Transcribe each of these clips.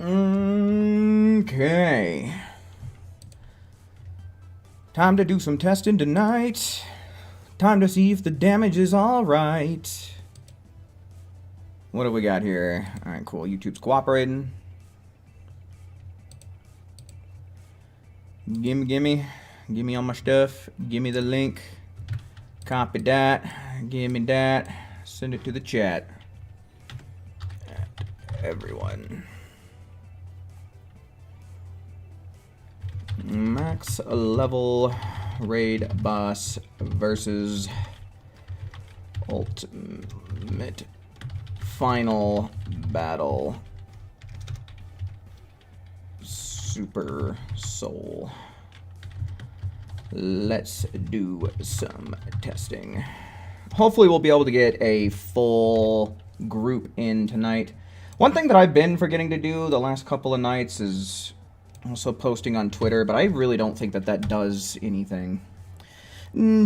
Okay. Time to do some testing tonight. Time to see if the damage is alright. What do we got here? Alright, cool. YouTube's cooperating. Gimme all my stuff. Gimme the link. Copy that. Gimme that. Send it to the chat. Everyone. Max level raid boss versus ultimate final battle super soul. Let's do some testing. Hopefully we'll be able to get a full group in tonight. One thing that I've been forgetting to do the last couple of nights is also posting on Twitter, but I really don't think that that does anything.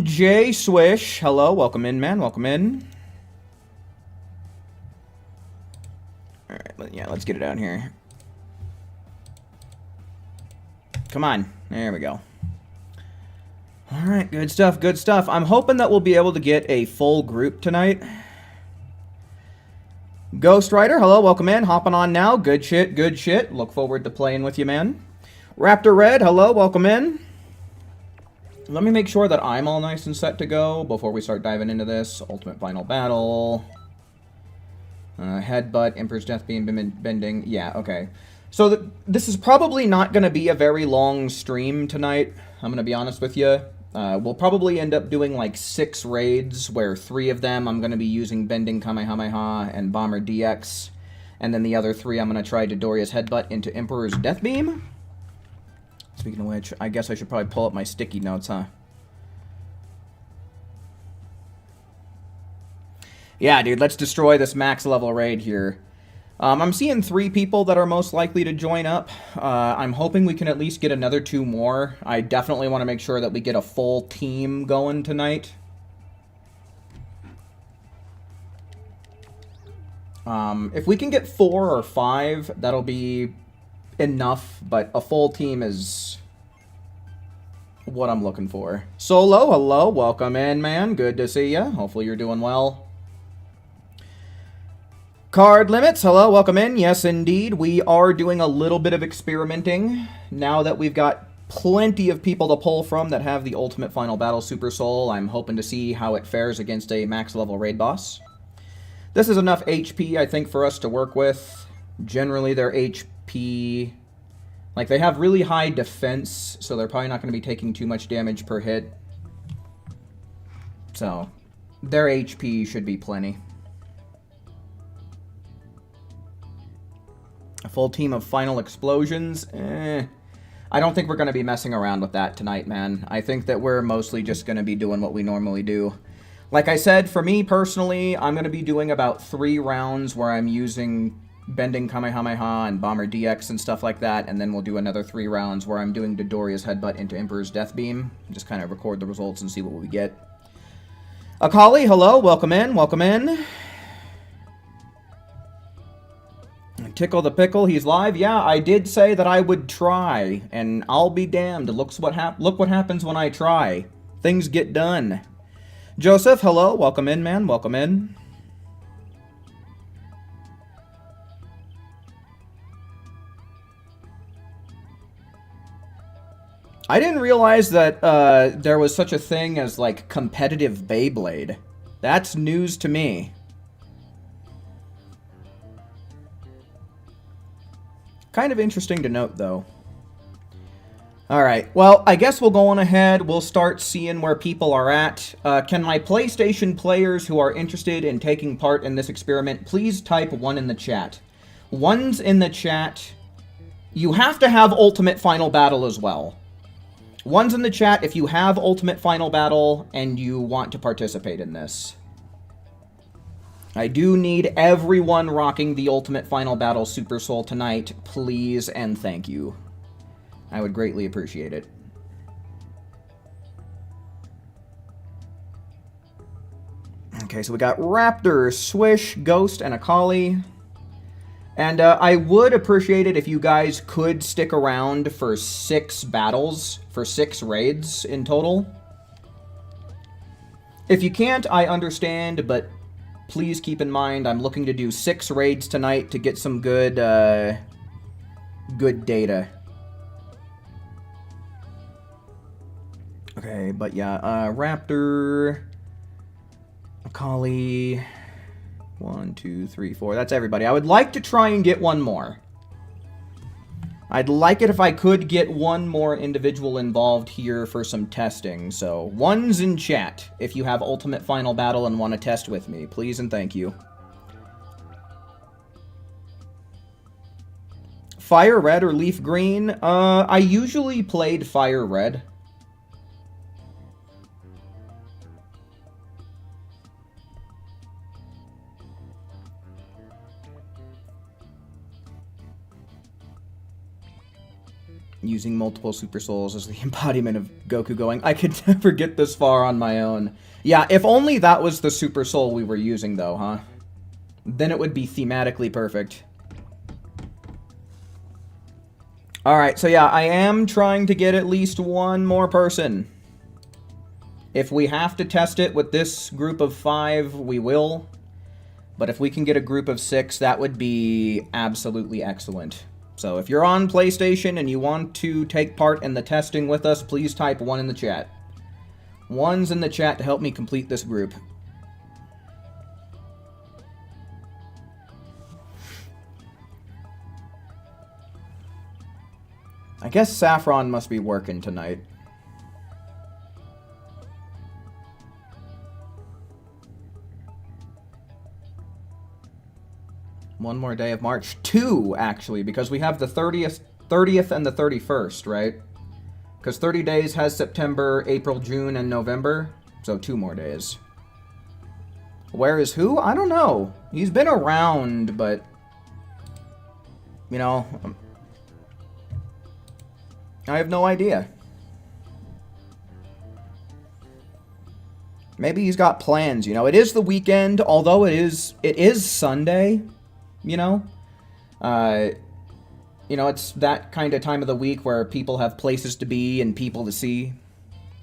Jay Swish, hello, welcome in, man, welcome in. Alright, yeah, let's get it out here. Come on, there we go. Alright, good stuff, good stuff. I'm hoping that we'll be able to get a full group tonight. Ghost Rider, hello, welcome in, hopping on now. Good shit, good shit. Look forward to playing with you, man. Raptor Red, hello, welcome in. Let me make sure that I'm all nice and set to go before we start diving into this. Ultimate Final Battle. Headbutt, Emperor's Death Beam, Bending. Yeah, okay. So this is probably not going to be a very long stream tonight. I'm going to be honest with you. We'll probably end up doing like 6 raids, where 3 of them I'm going to be using Bending Kamehameha and Bomber DX. And then the other 3 I'm going to try Dodoria's Headbutt into Emperor's Death Beam. Speaking of which, I guess I should probably pull up my sticky notes, huh? Yeah, dude, let's destroy this max level raid here. I'm seeing 3 people that are most likely to join up. I'm hoping we can at least get another 2 more. I definitely want to make sure that we get a full team going tonight. If we can get 4 or 5, that'll be enough, but a full team is what I'm looking for. Solo, hello, welcome in, man. Good to see ya. Hopefully you're doing well. Card Limits, hello, welcome in. Yes, indeed, we are doing a little bit of experimenting now that we've got plenty of people to pull from that have the Ultimate Final Battle Super Soul. I'm hoping to see how it fares against a max level raid boss. This is enough HP, I think, for us to work with. Generally, their HP... Like, they have really high defense, so they're probably not going to be taking too much damage per hit. So, their HP should be plenty. A full team of Final Explosions? I don't think we're going to be messing around with that tonight, man. I think that we're mostly just going to be doing what we normally do. Like I said, for me personally, I'm going to be doing about 3 rounds where I'm using Bending Kamehameha and Bomber DX and stuff like that, and then we'll do another 3 rounds where I'm doing Dodoria's Headbutt into Emperor's Death Beam. Just kind of record the results and see what we get. Akali, hello, welcome in, welcome in. Tickle the Pickle, he's live. Yeah, I did say that I would try, and I'll be damned. Look what happens when I try. Things get done. Joseph, hello, welcome in, man, welcome in. I didn't realize that there was such a thing as, like, competitive Beyblade. That's news to me. Kind of interesting to note, though. Alright, well, I guess we'll go on ahead. We'll start seeing where people are at. Can my PlayStation players who are interested in taking part in this experiment please type 1 in the chat? 1's in the chat. You have to have Ultimate Final Battle as well. 1's in the chat if you have Ultimate Final Battle and you want to participate in this. I do need everyone rocking the Ultimate Final Battle Super Soul tonight, please and thank you. I would greatly appreciate it. Okay, so we got Raptor, Swish, Ghost, and Akali. And I would appreciate it if you guys could stick around for 6 battles, for 6 raids in total. If you can't, I understand, but please keep in mind I'm looking to do 6 raids tonight to get some good, good data. Okay, but yeah, Raptor, Akali, 1, 2, 3, 4. That's everybody. I would like to try and get one more. I'd like it if I could get one more individual involved here for some testing. So, ones in chat if you have Ultimate Final Battle and want to test with me. Please and thank you. Fire Red or Leaf Green? I usually played Fire Red. Using multiple Super Souls as the embodiment of Goku going, I could never get this far on my own. Yeah, if only that was the Super Soul we were using, though, huh? Then it would be thematically perfect. Alright, so yeah, I am trying to get at least one more person. If we have to test it with this group of 5, we will. But if we can get a group of 6, that would be absolutely excellent. So if you're on PlayStation and you want to take part in the testing with us, please type 1 in the chat. 1's in the chat to help me complete this group. I guess Saffron must be working tonight. One more day of March. 2, actually, because we have the 30th and the 31st, right? Because 30 days has September, April, June, and November. So 2 more days. Where is who? I don't know. He's been around, but... You know... I have no idea. Maybe he's got plans, you know. It is the weekend, although it is Sunday. You know, it's that kind of time of the week where people have places to be and people to see.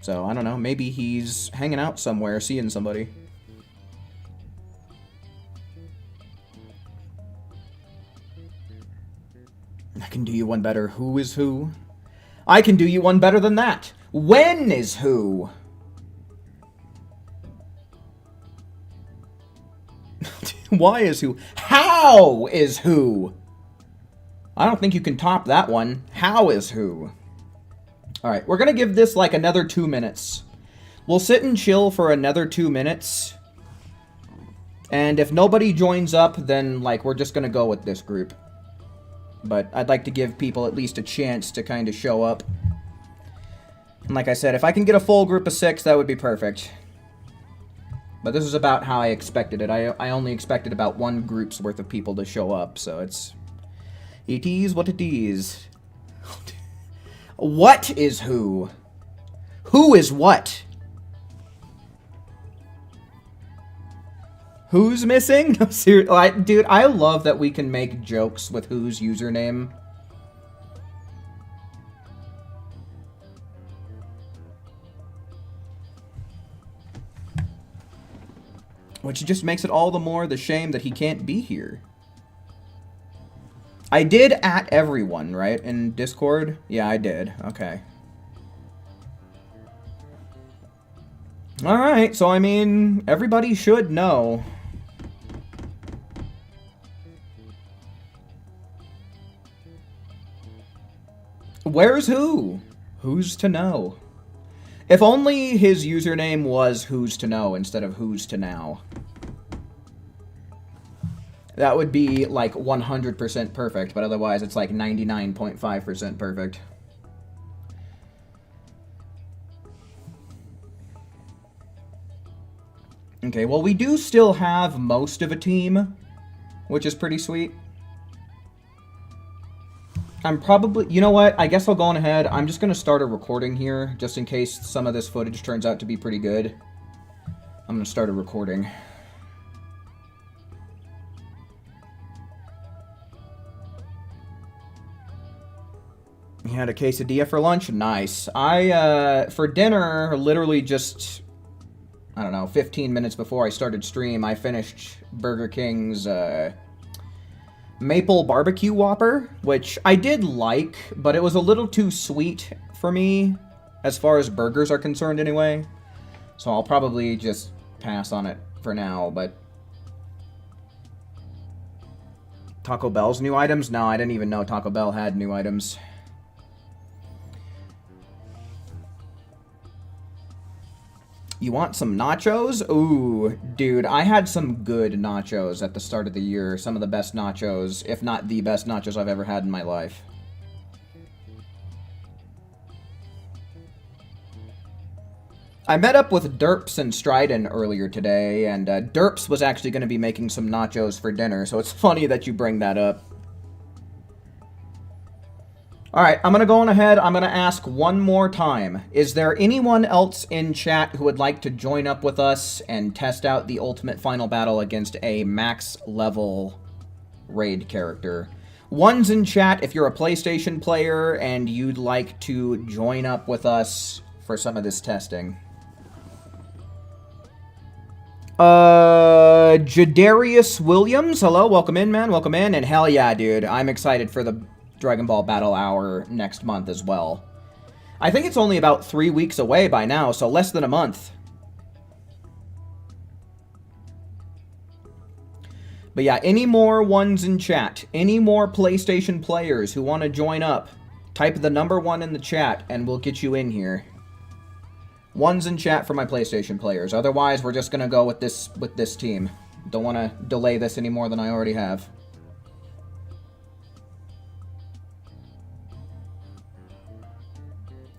So, I don't know, maybe he's hanging out somewhere, seeing somebody. I can do you one better. Who is who? I can do you one better than that. When is who? Why is who? How is who? I don't think you can top that one. How is who? Alright, we're gonna give this like another 2 minutes. We'll sit and chill for another 2 minutes. And if nobody joins up, then like we're just gonna go with this group. But I'd like to give people at least a chance to kind of show up. And like I said, if I can get a full group of 6, that would be perfect. But this is about how I expected it. I only expected about 1 group's worth of people to show up, so it's... It is what it is. What is who? Who is what? Who's missing? No, seriously, dude, I love that we can make jokes with who's username. Which just makes it all the more the shame that he can't be here. I did at everyone, right? In Discord? Yeah, I did. Okay. Alright, so I mean, everybody should know. Where's who? Who's to know? If only his username was who's to know instead of who's to now. That would be like 100% perfect, but otherwise it's like 99.5% perfect. Okay, well we do still have most of a team, which is pretty sweet. I'm probably... You know what? I guess I'll go on ahead. I'm just going to start a recording here, just in case some of this footage turns out to be pretty good. I'm going to start a recording. You had a quesadilla for lunch? Nice. For dinner, literally just, I don't know, 15 minutes before I started stream, I finished Burger King's, Maple Barbecue Whopper, which I did like, but it was a little too sweet for me, as far as burgers are concerned anyway. So I'll probably just pass on it for now, but... Taco Bell's new items? No, I didn't even know Taco Bell had new items. You want some nachos? Ooh, dude, I had some good nachos at the start of the year. Some of the best nachos, if not the best nachos I've ever had in my life. I met up with Derps and Stryden earlier today, and Derps was actually going to be making some nachos for dinner, so it's funny that you bring that up. Alright, I'm going to go on ahead. I'm going to ask one more time. Is there anyone else in chat who would like to join up with us and test out the ultimate final battle against a max level raid character? One's in chat if you're a PlayStation player and you'd like to join up with us for some of this testing. Jadarius Williams, hello, welcome in, man, welcome in, and hell yeah, dude, I'm excited for the Dragon Ball Battle Hour next month as well. I think it's only about 3 weeks away by now, so less than a month. But yeah, any more ones in chat, any more PlayStation players who want to join up, type the number 1 in the chat and we'll get you in here. One's in chat for my PlayStation players. Otherwise, we're just going to go with this team. Don't want to delay this any more than I already have.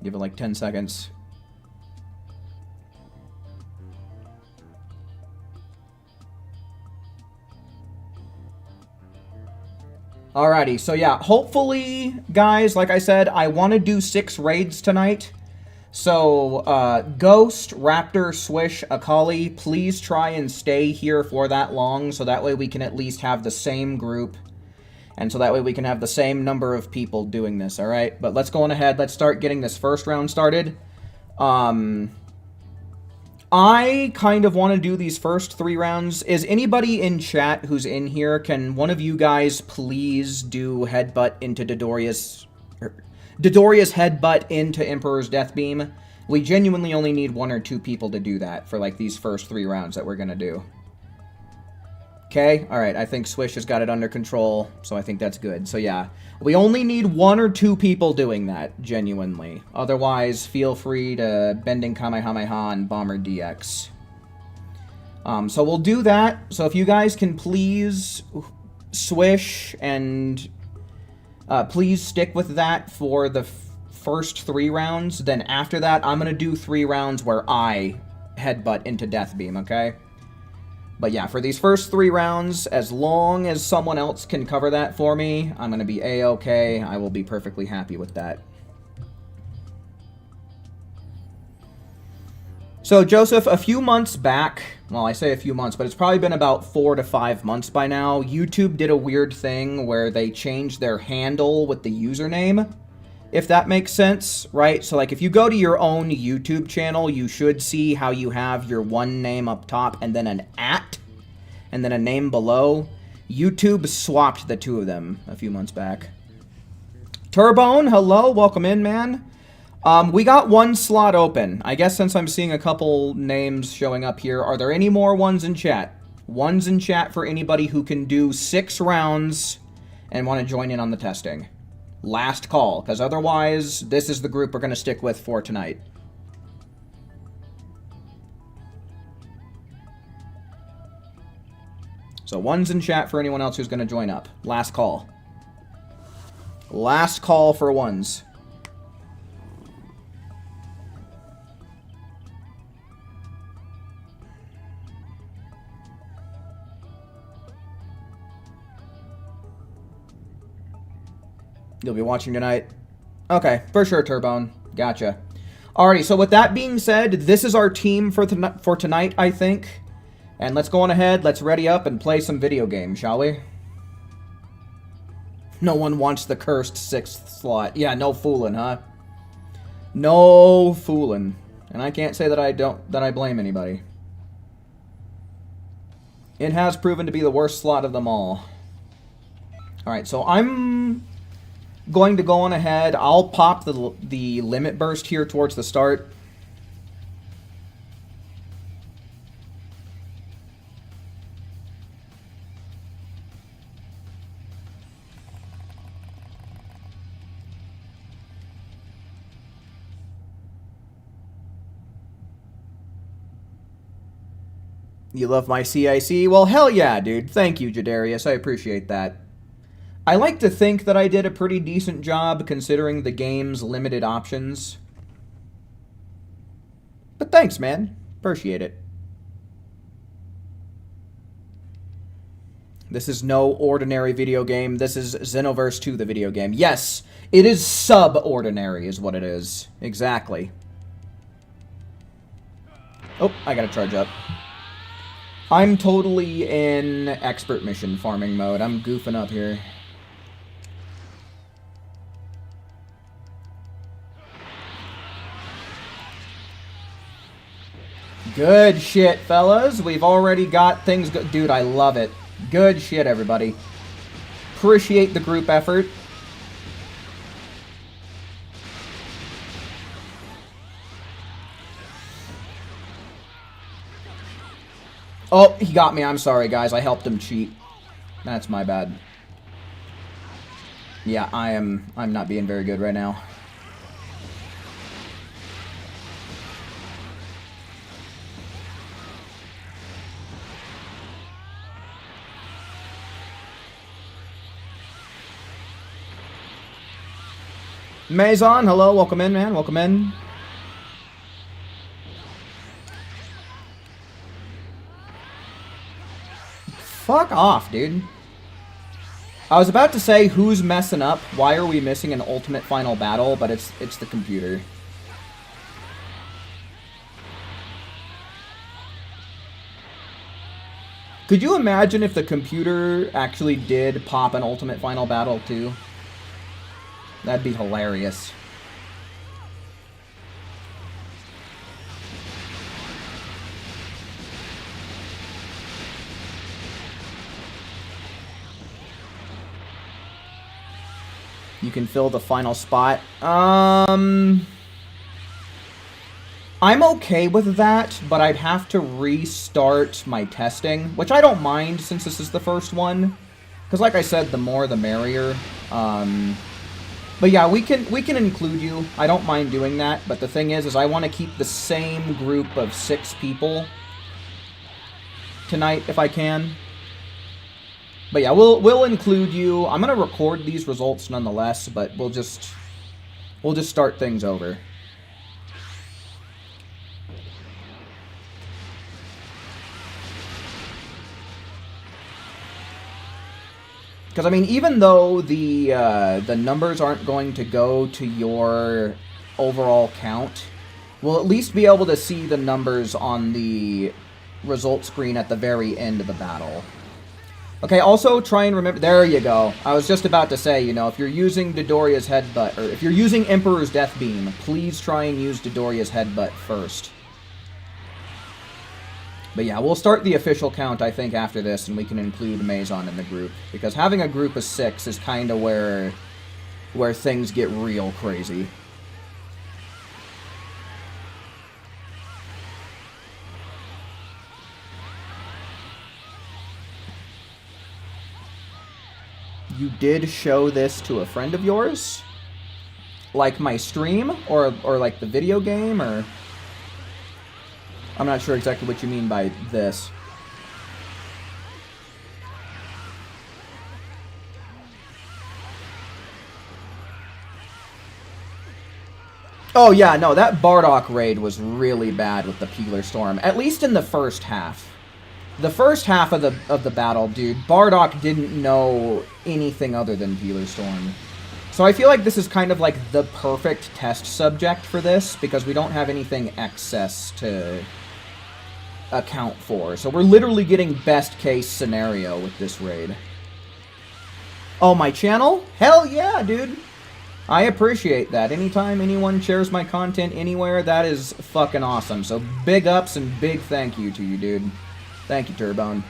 Give it like 10 seconds. Alrighty, so yeah, hopefully, guys, like I said, I want to do 6 raids tonight. So, Ghost, Raptor, Swish, Akali, please try and stay here for that long, so that way we can at least have the same group, and so that way we can have the same number of people doing this, alright? But let's go on ahead, let's start getting this first round started. I kind of want to do these first 3 rounds. Is anybody in chat who's in here, can one of you guys please do headbutt into Dodoria's headbutt into Emperor's Death Beam? We genuinely only need 1 or 2 people to do that for like these first 3 rounds that we're gonna do. Okay, alright, I think Swish has got it under control, so I think that's good. So yeah, we only need 1 or 2 people doing that, genuinely. Otherwise, feel free to Bending Kamehameha and Bomber DX. So we'll do that. So if you guys can please Swish and please stick with that for the first 3 rounds. Then after that, I'm going to do 3 rounds where I headbutt into Death Beam, okay? But yeah, for these first 3 rounds, as long as someone else can cover that for me, I'm going to be A-okay. I will be perfectly happy with that. So, Joseph, a few months back, well, I say a few months, but it's probably been about 4 to 5 months by now, YouTube did a weird thing where they changed their handle with the username, if that makes sense, right? So, like, if you go to your own YouTube channel, you should see how you have your one name up top and then an @ and then a name below. YouTube swapped the 2 of them a few months back. Turbone, hello, welcome in, man. We got 1 slot open. I guess since I'm seeing a couple names showing up here, are there any more ones in chat? Ones in chat for anybody who can do 6 rounds and want to join in on the testing. Last call, because otherwise, this is the group we're going to stick with for tonight. So one's in chat for anyone else who's going to join up. Last call. Last call for ones. You'll be watching tonight? Okay, for sure, Turbone. Gotcha. Alrighty, so with that being said, this is our team for tonight, I think. And let's go on ahead, let's ready up and play some video games, shall we? No one wants the cursed 6th slot. Yeah, no fooling, huh? No fooling. And I can't say that I blame anybody. It has proven to be the worst slot of them all. Alright, so I'm going to go on ahead. I'll pop the limit burst here towards the start. You love my CIC? Well, hell yeah, dude. Thank you, Jadarius. I appreciate that. I like to think that I did a pretty decent job considering the game's limited options. But thanks, man. Appreciate it. This is no ordinary video game. This is Xenoverse 2, the video game. Yes, it is subordinary is what it is. Exactly. Oh, I gotta charge up. I'm totally in expert mission farming mode. I'm goofing up here. Good shit, fellas. We've already got things Dude, I love it. Good shit, everybody. Appreciate the group effort. Oh, he got me. I'm sorry, guys. I helped him cheat. That's my bad. Yeah, I'm not being very good right now. Maison, hello. Welcome in, man. Welcome in. Fuck off, dude. I was about to say, who's messing up? Why are we missing an ultimate final battle? But it's the computer. Could you imagine if the computer actually did pop an ultimate final battle, too? That'd be hilarious. You can fill the final spot. I'm okay with that, but I'd have to restart my testing, which I don't mind since this is the first one. Because like I said, the more the merrier. But yeah, we can include you. I don't mind doing that, but the thing is I want to keep the same group of 6 people tonight if I can. But yeah, we'll include you. I'm gonna record these results nonetheless, but we'll just start things over. Because I mean, even though the numbers aren't going to go to your overall count, we'll at least be able to see the numbers on the result screen at the very end of the battle. Okay, also try and remember... There you go. I was just about to say, you know, if you're using Dodoria's Headbutt, or if you're using Emperor's Death Beam, please try and use Dodoria's Headbutt first. But yeah, we'll start the official count, I think, after this, and we can include Maison in the group. Because having a group of 6 is kind of where things get real crazy. You did show this to a friend of yours? Like my stream? Or like the video game? Or... I'm not sure exactly what you mean by this. Oh yeah, no, that Bardock raid was really bad with the Peeler Storm. At least in the first half. The first half of the battle, dude, Bardock didn't know anything other than Peeler Storm. So I feel like this is kind of like the perfect test subject for this, because we don't have anything excess to account for. So we're literally getting best case scenario with this raid. Oh, my channel? Hell yeah, dude. I appreciate that. Anytime anyone shares my content anywhere, that is fucking awesome. So big ups and big thank you to you, dude. Thank you, Turbone.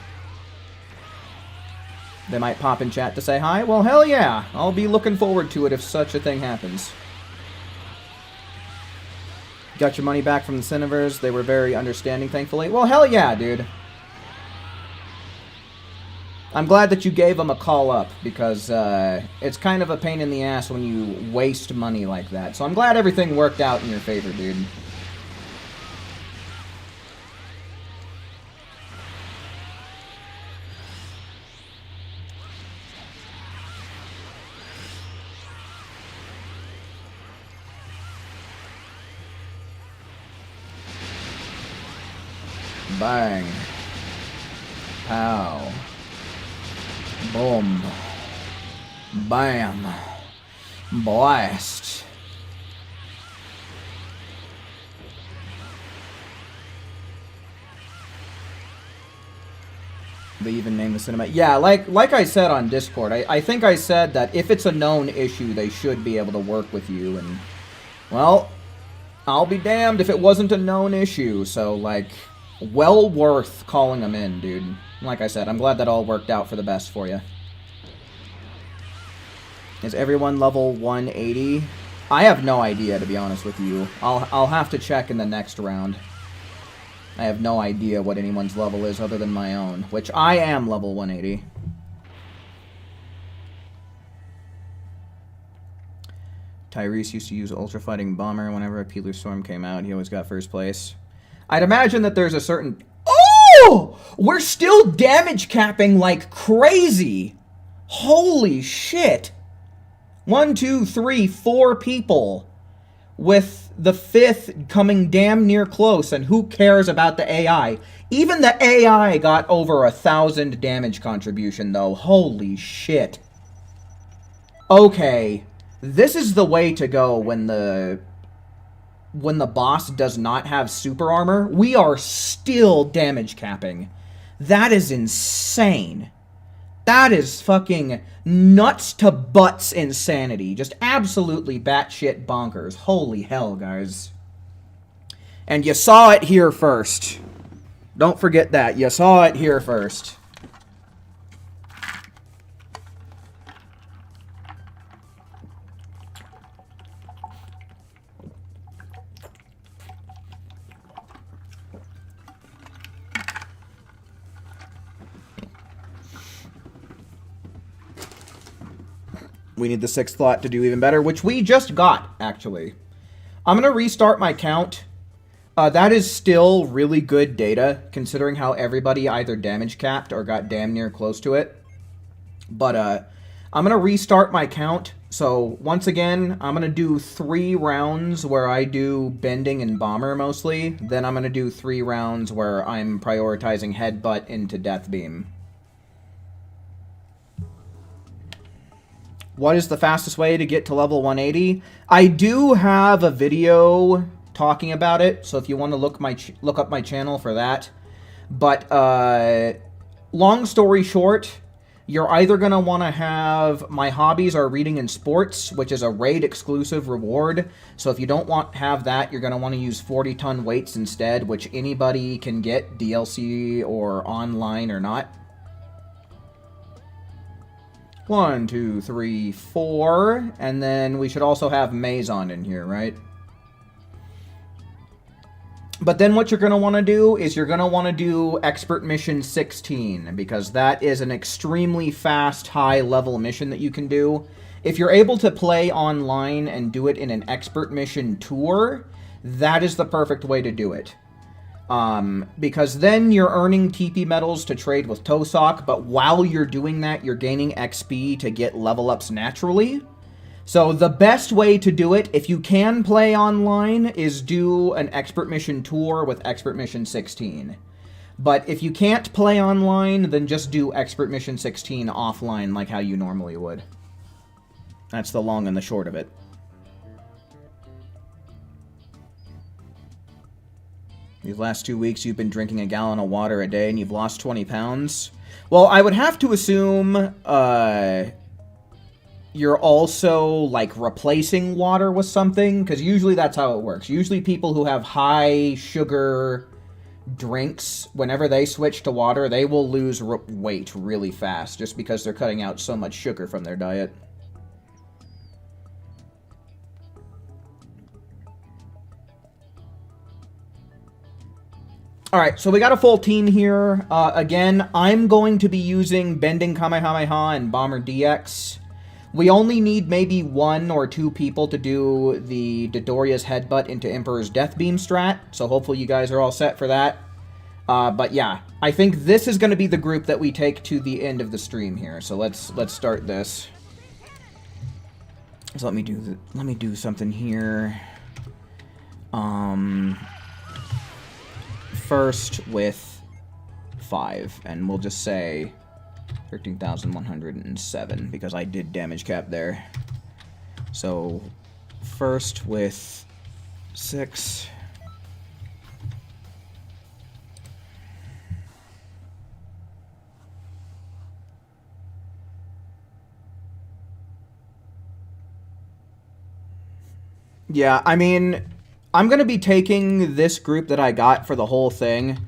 They might pop in chat to say hi. Well, hell yeah. I'll be looking forward to it if such a thing happens. Got your money back from the Cineverse. They were very understanding, thankfully. Well, hell yeah, dude. I'm glad that you gave them a call up, because it's kind of a pain in the ass when you waste money like that. So I'm glad everything worked out in your favor, dude. Bang. Pow. Boom. Bam. Blast. They even named the cinema. Yeah, like I said on Discord, I think I said that if it's a known issue, they should be able to work with you, and, well, I'll be damned if it wasn't a known issue, so, like, well worth calling them in, dude. Like I said, I'm glad that all worked out for the best for you. Is everyone level 180? I have no idea, to be honest with you. I'll have to check in the next round. I have no idea what anyone's level is other than my own, which I am level 180. Tyrese used to use Ultra Fighting Bomber whenever a Peeler Storm came out. He always got first place. I'd imagine that there's a certain... Oh! We're still damage capping like crazy! Holy shit! 1, 2, 3, 4 people. With the 5th coming damn near close, and who cares about the AI? Even the AI got over 1,000 damage contribution, though. Holy shit. Okay. This is the way to go when the boss does not have super armor. We are still damage capping. That is insane. That is fucking nuts to butts insanity. Just absolutely batshit bonkers. Holy hell, guys. And you saw it here first. Don't forget that. You saw it here first. We need the 6th slot to do even better, which we just got, actually. I'm going to restart my count. That is still really good data, considering how everybody either damage capped or got damn near close to it. But I'm going to restart my count. So, once again, I'm going to do 3 rounds where I do bending and bomber mostly. Then I'm going to do 3 rounds where I'm prioritizing headbutt into death beam. What is the fastest way to get to level 180? I do have a video talking about it, so if you want to look up my channel for that. But long story short, you're either going to want to have my hobbies are reading and sports, which is a raid exclusive reward. So if you don't have that, you're going to want to use 40-ton weights instead, which anybody can get, DLC or online or not. 1, 2, 3, 4, and then we should also have Maison in here, right? But then what you're going to want to do is you're going to want to do Expert Mission 16, because that is an extremely fast, high-level mission that you can do. If you're able to play online and do it in an Expert Mission tour, that is the perfect way to do it. Because then you're earning TP medals to trade with Tosok, but while you're doing that, you're gaining XP to get level ups naturally. So the best way to do it, if you can play online, is do an Expert Mission tour with Expert Mission 16. But if you can't play online, then just do Expert Mission 16 offline like how you normally would. That's the long and the short of it. These last 2 weeks, you've been drinking a gallon of water a day, and you've lost 20 pounds. Well, I would have to assume, you're also, like, replacing water with something, because usually that's how it works. Usually people who have high sugar drinks, whenever they switch to water, they will lose weight really fast, just because they're cutting out so much sugar from their diet. Alright, so we got a full team here. Again, I'm going to be using Bending Kamehameha and Bomber DX. We only need maybe 1 or 2 people to do the Dodoria's Headbutt into Emperor's Death Beam strat, so hopefully you guys are all set for that. But yeah, I think this is going to be the group that we take to the end of the stream here, so let's start this. So let me do something here. First with 5, and we'll just say 13,107, because I did damage cap there. So, first with 6. Yeah, I mean, I'm going to be taking this group that I got for the whole thing.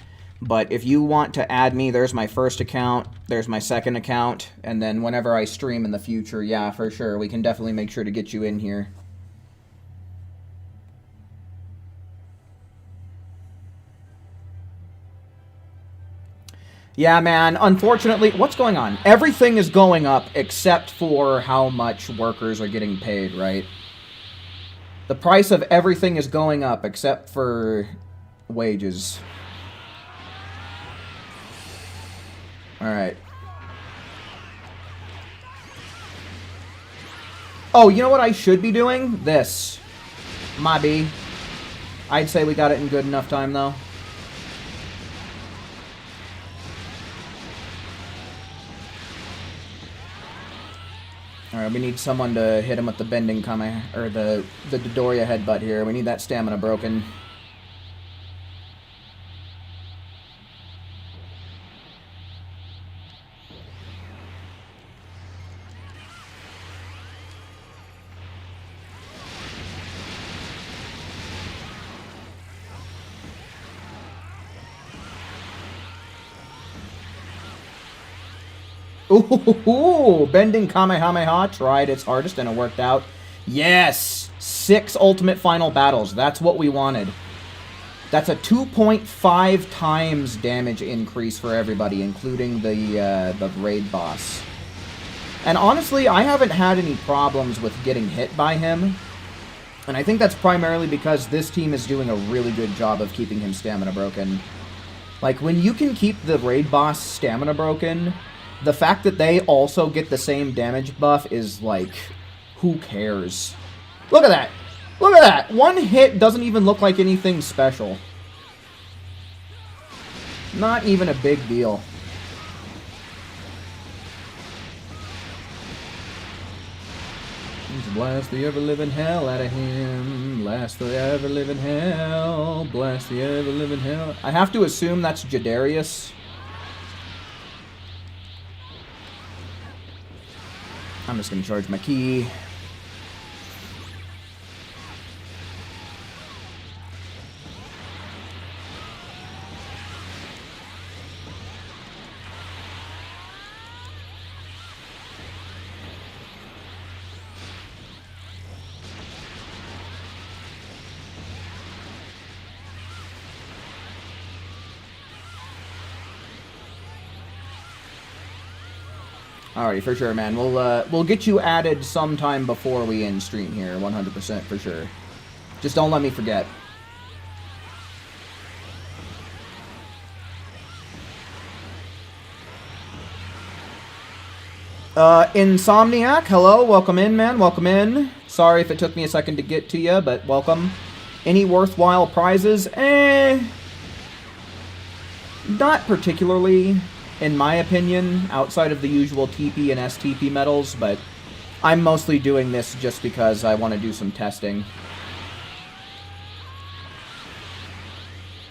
But if you want to add me, there's my first account, there's my second account, and then whenever I stream in the future, yeah, for sure, we can definitely make sure to get you in here. Yeah, man, unfortunately, what's going on? Everything is going up except for how much workers are getting paid, right? The price of everything is going up except for wages. Alright. Oh, you know what I should be doing? This. Might be. I'd say we got it in good enough time, though. Alright, we need someone to hit him with the bending Kame, or the Dodoria headbutt here. We need that stamina broken. Ooh, Bending Kamehameha tried its hardest and it worked out. Yes! 6 ultimate final battles. That's what we wanted. That's a 2.5 times damage increase for everybody, including the raid boss. And honestly, I haven't had any problems with getting hit by him. And I think that's primarily because this team is doing a really good job of keeping him stamina broken. Like, when you can keep the raid boss stamina broken, the fact that they also get the same damage buff is, like, who cares? Look at that! Look at that! One hit doesn't even look like anything special. Not even a big deal. Blast the ever-living hell out of him. Blast the ever-living hell. Blast the ever-living hell. I have to assume that's Jadarius. I'm just going to charge my key. Alrighty, for sure, man. We'll get you added sometime before we end stream here, 100% for sure. Just don't let me forget. Insomniac, hello, welcome in, man, welcome in. Sorry if it took me a second to get to you, but welcome. Any worthwhile prizes? Not particularly, in my opinion, outside of the usual TP and STP medals, but I'm mostly doing this just because I want to do some testing.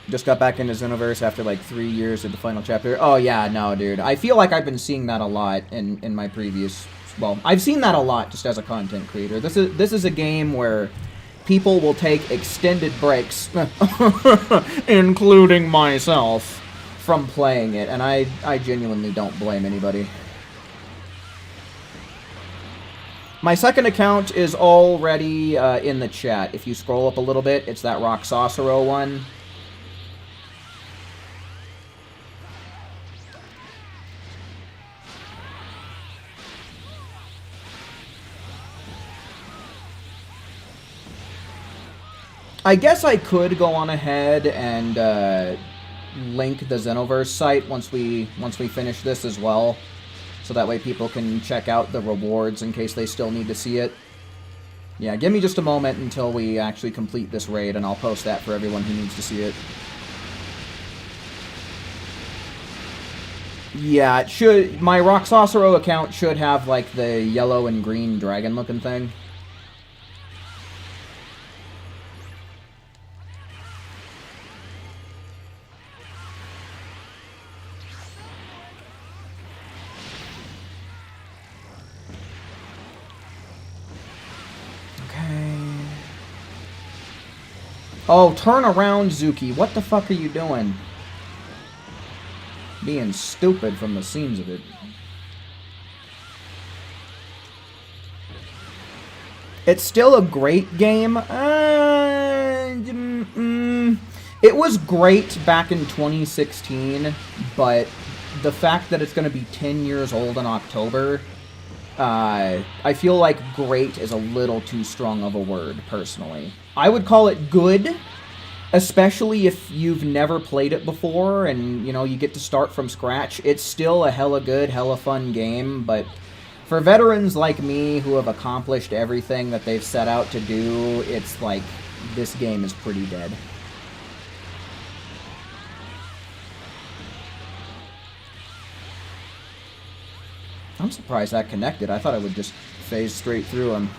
Just got back into Xenoverse after like 3 years of the final chapter. Oh yeah, no, dude. I feel like I've been seeing that a lot in my previous well, I've seen that a lot just as a content creator. This is a game where people will take extended breaks, including myself, from playing it, and I genuinely don't blame anybody. My second account is already in the chat. If you scroll up a little bit, it's that Roxosero one. I guess I could go on ahead and link the Xenoverse site once we finish this as well, so that way people can check out the rewards in case they still need to see it. Yeah, give me just a moment until we actually complete this raid, and I'll post that for everyone who needs to see it. Yeah, it should. My Roxosero account should have like the yellow and green dragon looking thing. Oh, turn around, Zuki. What the fuck are you doing? Being stupid from the seams of it. It's still a great game. It was great back in 2016, but the fact that it's going to be 10 years old in October, I feel like great is a little too strong of a word, personally. I would call it good, especially if you've never played it before and, you know, you get to start from scratch. It's still a hella good, hella fun game, but for veterans like me who have accomplished everything that they've set out to do, it's like, this game is pretty dead. I'm surprised that connected. I thought I would just phase straight through him.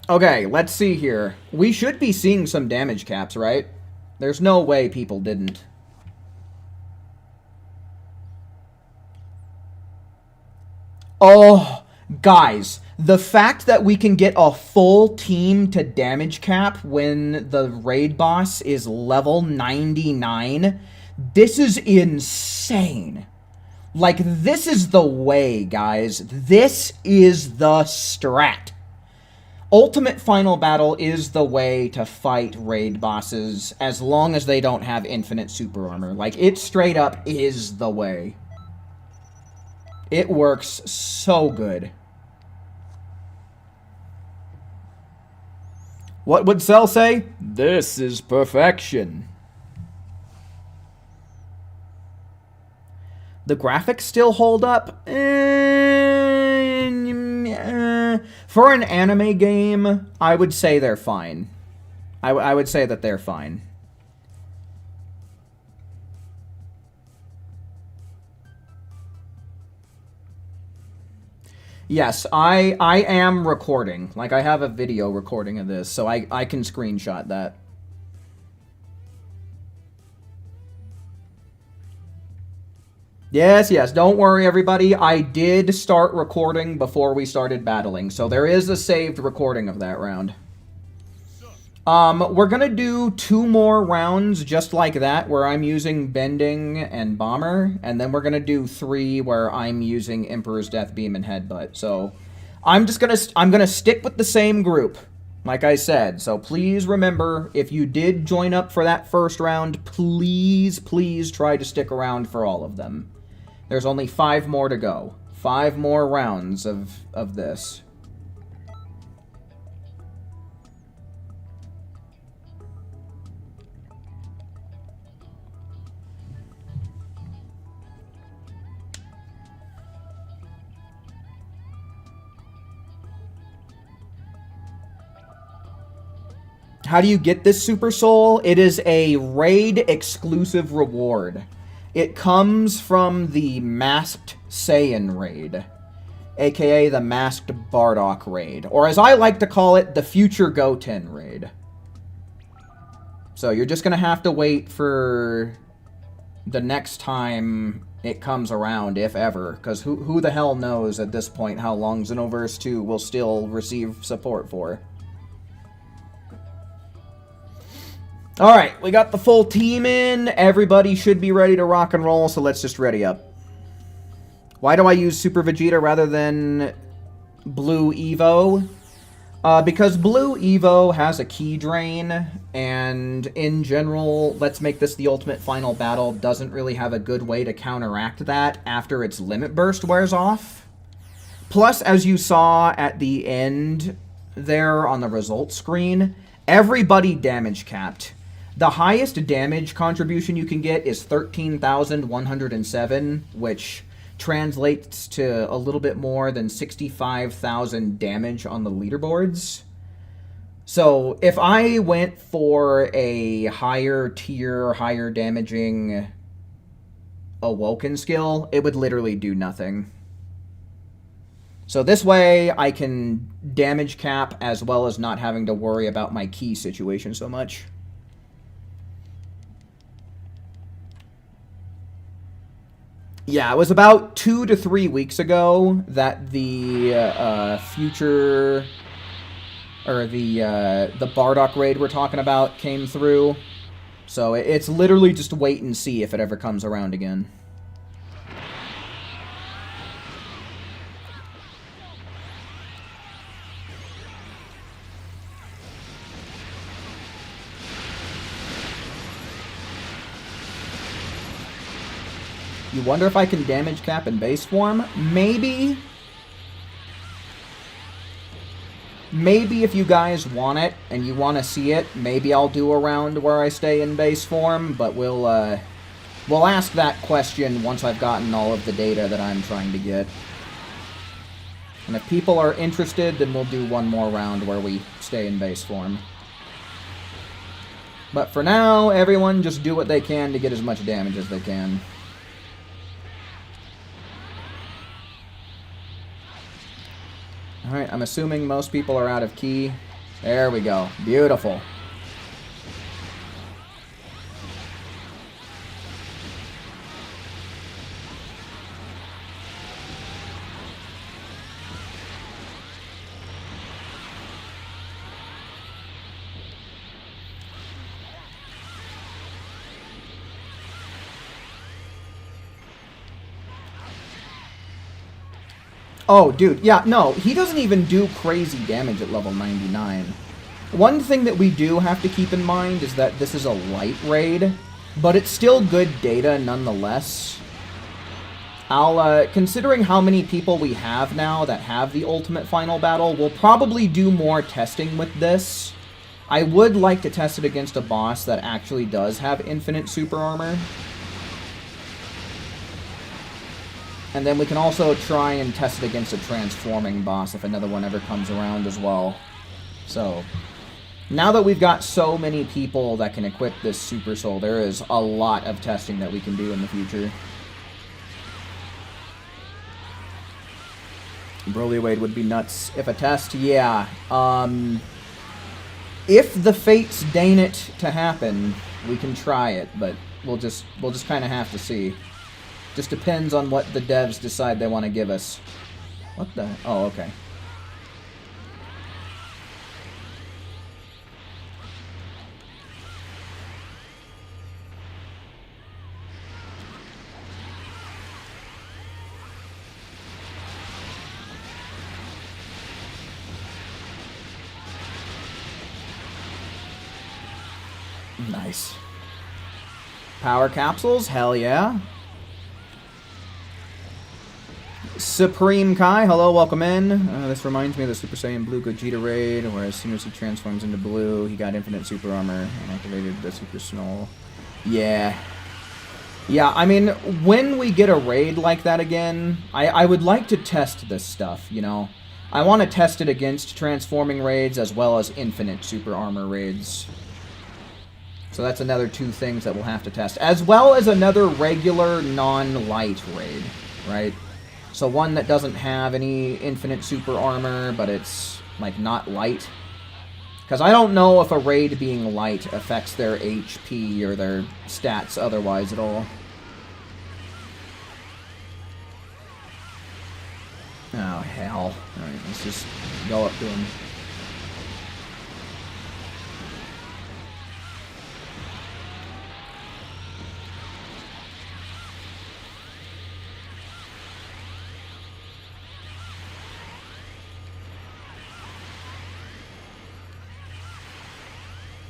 Okay, let's see here. We should be seeing some damage caps, right? There's no way people didn't. Oh, guys, the fact that we can get a full team to damage cap when the raid boss is level 99, this is insane. Like, this is the way, guys. This is the strat. Ultimate Final Battle is the way to fight raid bosses as long as they don't have infinite super armor. Like, it straight up is the way. It works so good. What would Cell say? This is perfection. The graphics still hold up? For an anime game, I would say they're fine. I would say that they're fine. Yes, I am recording. Like, I have a video recording of this, so I can screenshot that. Yes, yes, don't worry, everybody. I did start recording before we started battling, so there is a saved recording of that round. We're gonna do 2 more rounds just like that, where I'm using Bending and Bomber, and then we're gonna do 3 where I'm using Emperor's Death Beam and Headbutt. So, I'm gonna stick with the same group, like I said. So please remember, if you did join up for that first round, please try to stick around for all of them. There's only 5 more to go. 5 more rounds of this. How do you get this Super Soul? It is a raid exclusive reward. It comes from the Masked Saiyan raid, aka the Masked Bardock raid, or as I like to call it, the Future Goten raid. So you're just going to have to wait for the next time it comes around, if ever. Because who the hell knows at this point how long Xenoverse 2 will still receive support for. Alright, we got the full team in. Everybody should be ready to rock and roll, so let's just ready up. Why do I use Super Vegeta rather than Blue Evo? Because Blue Evo has a key drain, and in general, Let's Make This the Ultimate Final Battle doesn't really have a good way to counteract that after its Limit Burst wears off. Plus, as you saw at the end there on the results screen, everybody damage capped. The highest damage contribution you can get is 13,107, which translates to a little bit more than 65,000 damage on the leaderboards. So if I went for a higher tier, higher damaging Awoken skill, it would literally do nothing. So this way I can damage cap as well as not having to worry about my key situation so much. Yeah, it was about 2 to 3 weeks ago that the future, or the Bardock raid we're talking about came through. So it's literally just wait and see if it ever comes around again. You wonder if I can damage cap in base form? Maybe. Maybe if you guys want it and you want to see it, maybe I'll do a round where I stay in base form, but we'll ask that question once I've gotten all of the data that I'm trying to get. And if people are interested, then we'll do one more round where we stay in base form. But for now, everyone just do what they can to get as much damage as they can. Alright, I'm assuming most people are out of key. There we go. Beautiful. Oh, dude, yeah, no, he doesn't even do crazy damage at level 99. One thing that we do have to keep in mind is that this is a light raid, but it's still good data nonetheless. Considering how many people we have now that have the Ultimate Final Battle, we'll probably do more testing with this. I would like to test it against a boss that actually does have infinite super armor. And then we can also try and test it against a transforming boss if another one ever comes around as well. So, now that we've got so many people that can equip this Super Soul, there is a lot of testing that we can do in the future. Broly Wade would be nuts if a test, yeah. If the fates deign it to happen, we can try it, but we'll just kind of have to see. Just depends on what the devs decide they want to give us. What the? Oh, okay. Nice. Power capsules? Hell yeah. Supreme Kai, hello, welcome in. This reminds me of the Super Saiyan Blue Gogeta raid, where as soon as he transforms into blue, he got infinite super armor and activated the Super Snow. Yeah. Yeah, I mean, when we get a raid like that again, I would like to test this stuff, you know? I want to test it against transforming raids as well as infinite super armor raids. So that's another 2 things that we'll have to test. As well as another regular non-light raid, right? So one that doesn't have any infinite super armor, but it's, like, not light. Because I don't know if a raid being light affects their HP or their stats otherwise at all. Oh, hell. Alright, let's just go up to him.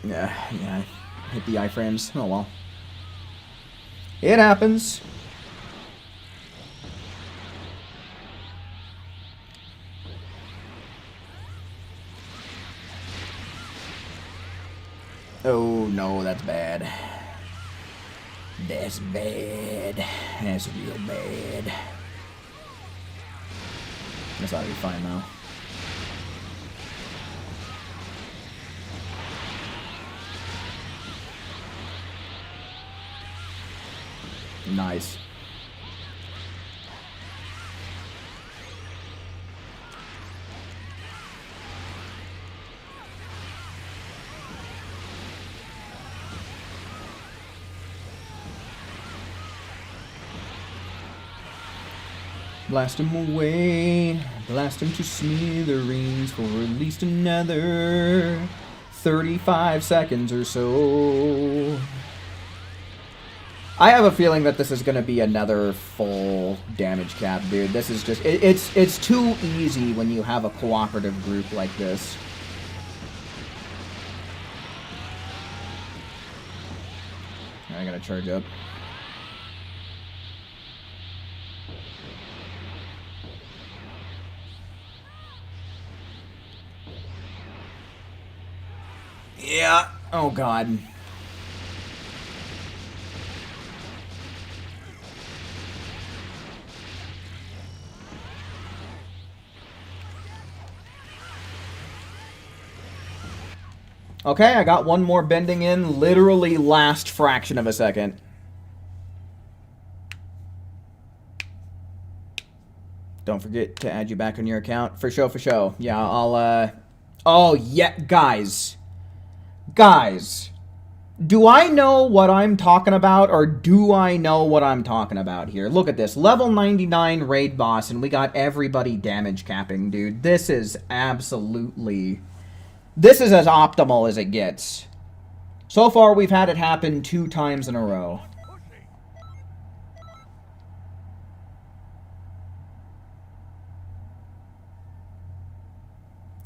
Yeah, hit the iframes. Oh well. It happens. Oh no, that's bad. That's bad. That's real bad. This ought to be fine though. Nice. Blast him away, blast him to smithereens for at least another 35 seconds or so. I have a feeling that this is going to be another full damage cap, dude. This is just... It's too easy when you have a cooperative group like this. I gotta charge up. Yeah. Oh, God. Okay, I got one more bending in, literally last fraction of a second. Don't forget to add you back on your account. For show, for show. Yeah, I'll, Oh, yeah, guys. Guys. Do I know what I'm talking about, or do I know what I'm talking about here? Look at this. Level 99 raid boss, and we got everybody damage capping, dude. This is absolutely... This is as optimal as it gets. So far, we've had it happen 2 times in a row.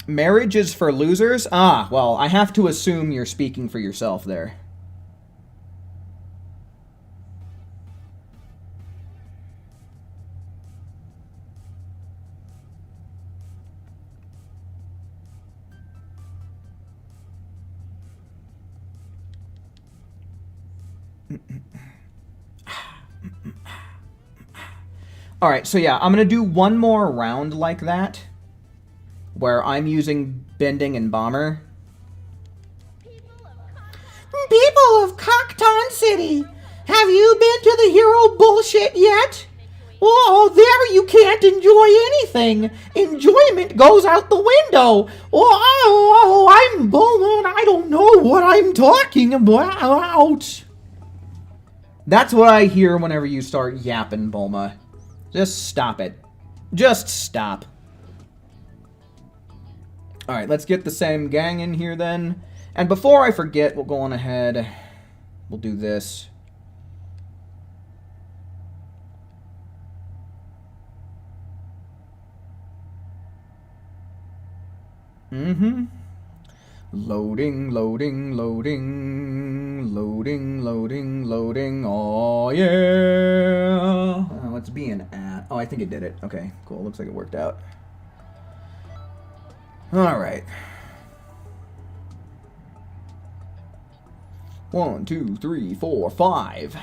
Marriage is for losers? Ah, well, I have to assume you're speaking for yourself there. Alright, so yeah, I'm going to do one more round like that, where I'm using Bending and Bomber. People of Cockton City, have you been to the hero bullshit yet? Oh, there you can't enjoy anything. Enjoyment goes out the window. Oh, I'm Bowman. I don't know what I'm talking about. That's what I hear whenever you start yapping, Bulma. Just stop it. Just stop. Alright, let's get the same gang in here then. And before I forget, we'll go on ahead. We'll do this. Loading, loading, loading, loading, loading, loading. Oh, yeah. What's being at? Oh, I think it did it. Okay, cool. Looks like it worked out. All right. 1, 2, 3, 4, 5.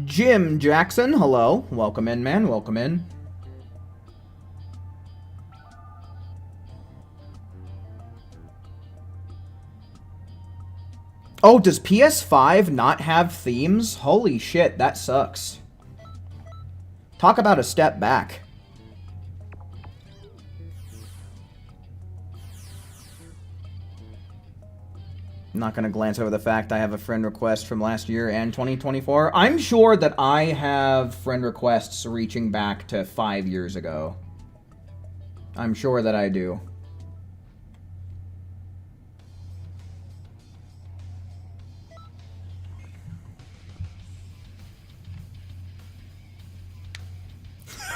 Jim Jackson, hello. Welcome in, man. Welcome in. Oh, does PS5 not have themes? Holy shit, that sucks. Talk about a step back. I'm not going to glance over the fact I have a friend request from last year and 2024. I'm sure that I have friend requests reaching back to 5 years ago. I'm sure that I do.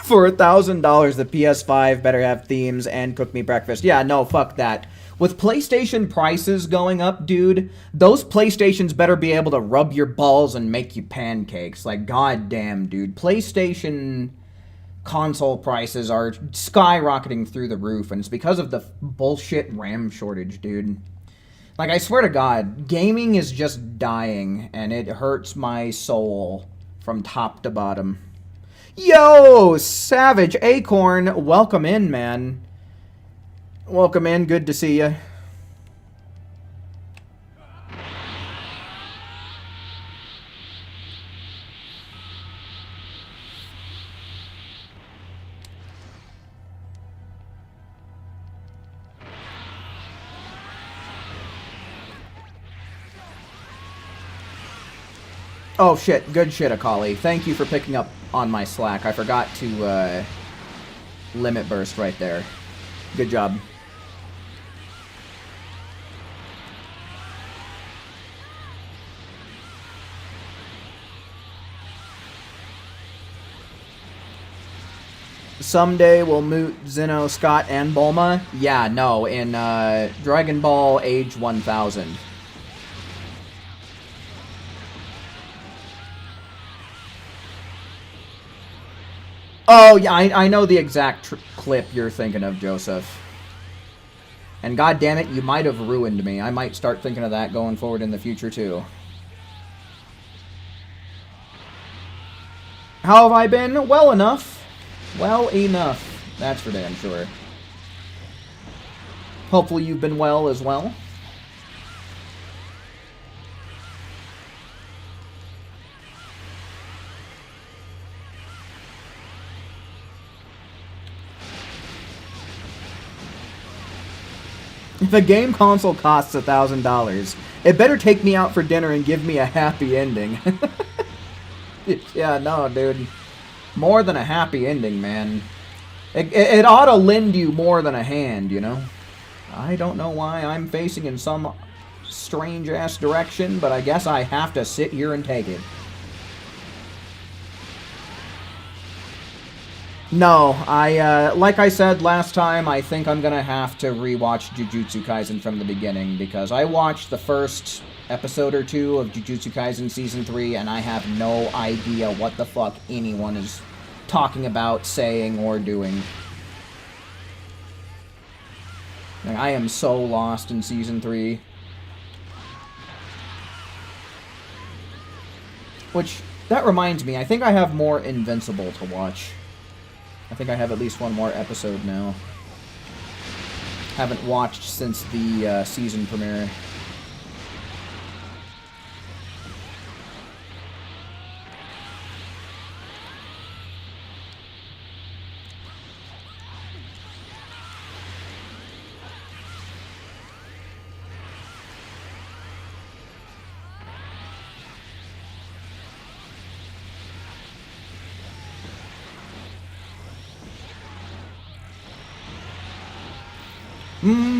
For $1,000, the PS5 better have themes and cook me breakfast. Yeah, no, fuck that. With PlayStation prices going up, dude, those PlayStations better be able to rub your balls and make you pancakes. Like, goddamn, dude. PlayStation console prices are skyrocketing through the roof, and it's because of the bullshit RAM shortage, dude. Like, I swear to God, gaming is just dying, and it hurts my soul from top to bottom. Yo, Savage Acorn, welcome in, man. Welcome in, good to see you. Oh shit, good shit, Akali. Thank you for picking up on my slack. I forgot to limit burst right there. Good job. Someday we'll moot Zeno, Scott, and Bulma. Yeah, no, in Dragon Ball Age 1000. Oh, yeah, I know the exact clip you're thinking of, Joseph. And god damn it, you might have ruined me. I might start thinking of that going forward in the future, too. How have I been? Well enough. Well enough. That's for damn sure. Hopefully you've been well as well. If a game console costs $1,000, it better take me out for dinner and give me a happy ending. Yeah, no, dude. More than a happy ending, man. It ought to lend you more than a hand, you know? I don't know why I'm facing in some strange-ass direction, but I guess I have to sit here and take it. No, like I said last time, I think I'm gonna have to rewatch Jujutsu Kaisen from the beginning, because I watched the first episode or two of Jujutsu Kaisen Season 3, and I have no idea what the fuck anyone is talking about, saying, or doing. Like, I am so lost in Season 3. Which, that reminds me, I think I have more Invincible to watch. I think I have at least one more episode now. Haven't watched since the season premiere.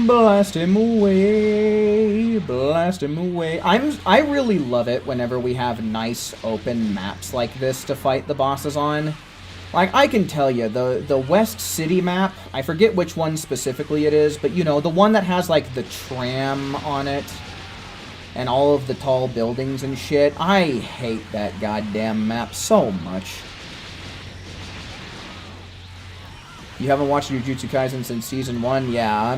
Blast him away, blast him away. I really love it whenever we have nice open maps like this to fight the bosses on. Like, I can tell you, the West City map, I forget which one specifically it is, but you know, the one that has like the tram on it and all of the tall buildings and shit. I hate that goddamn map so much. You haven't watched Jujutsu Kaisen since Season 1? Yeah,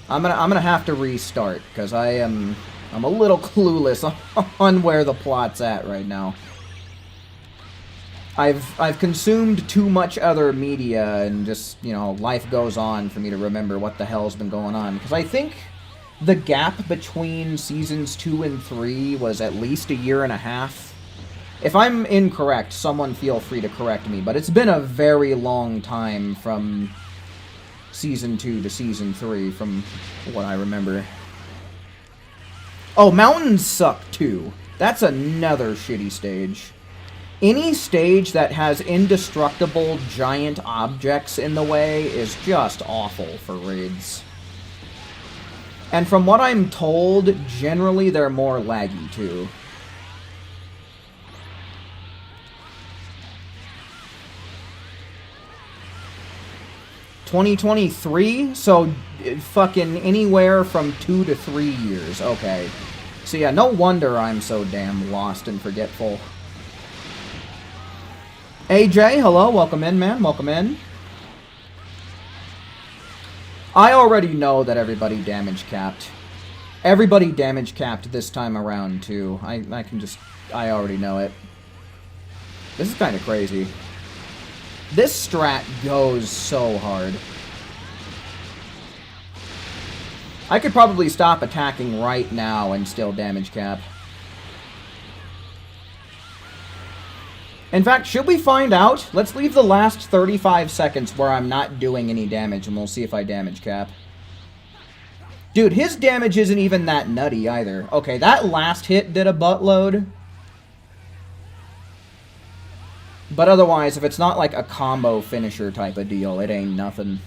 I'm gonna have to restart, because I'm a little clueless on where the plot's at right now. I've consumed too much other media, and just, you know, life goes on for me to remember what the hell's been going on. Because I think the gap between seasons 2 and 3 was at least a year and a half. If I'm incorrect, someone feel free to correct me, but it's been a very long time from season 2 to season 3, from what I remember. Oh, mountains suck too. That's another shitty stage. Any stage that has indestructible giant objects in the way is just awful for raids. And from what I'm told, generally they're more laggy too. (2023) So fucking anywhere from 2 to 3 years. Okay. So yeah, no wonder I'm so damn lost and forgetful. AJ, hello, welcome in, man, welcome in. I already know that everybody damage capped. Everybody damage capped this time around, too. I already know it. This is kind of crazy. This strat goes so hard. I could probably stop attacking right now and still damage cap. In fact, should we find out? Let's leave the last 35 seconds where I'm not doing any damage, and we'll see if I damage cap. Dude, his damage isn't even that nutty either. Okay, that last hit did a buttload. But otherwise, if it's not like a combo finisher type of deal, it ain't nothing.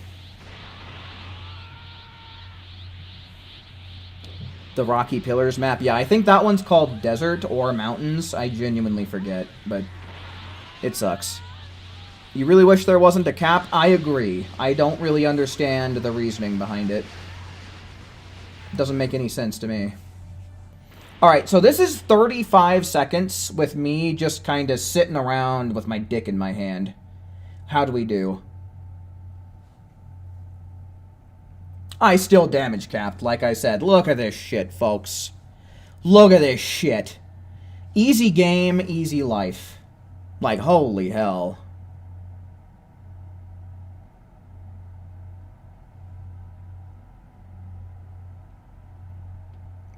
The Rocky Pillars map. Yeah, I think that one's called Desert or Mountains. I genuinely forget, but it sucks. You really wish there wasn't a cap? I agree. I don't really understand the reasoning behind it. Doesn't make any sense to me. Alright, so this is 35 seconds with me just kind of sitting around with my dick in my hand. How do we do? I still damage capped, like I said. Look at this shit, folks. Look at this shit. Easy game, easy life. Like, holy hell.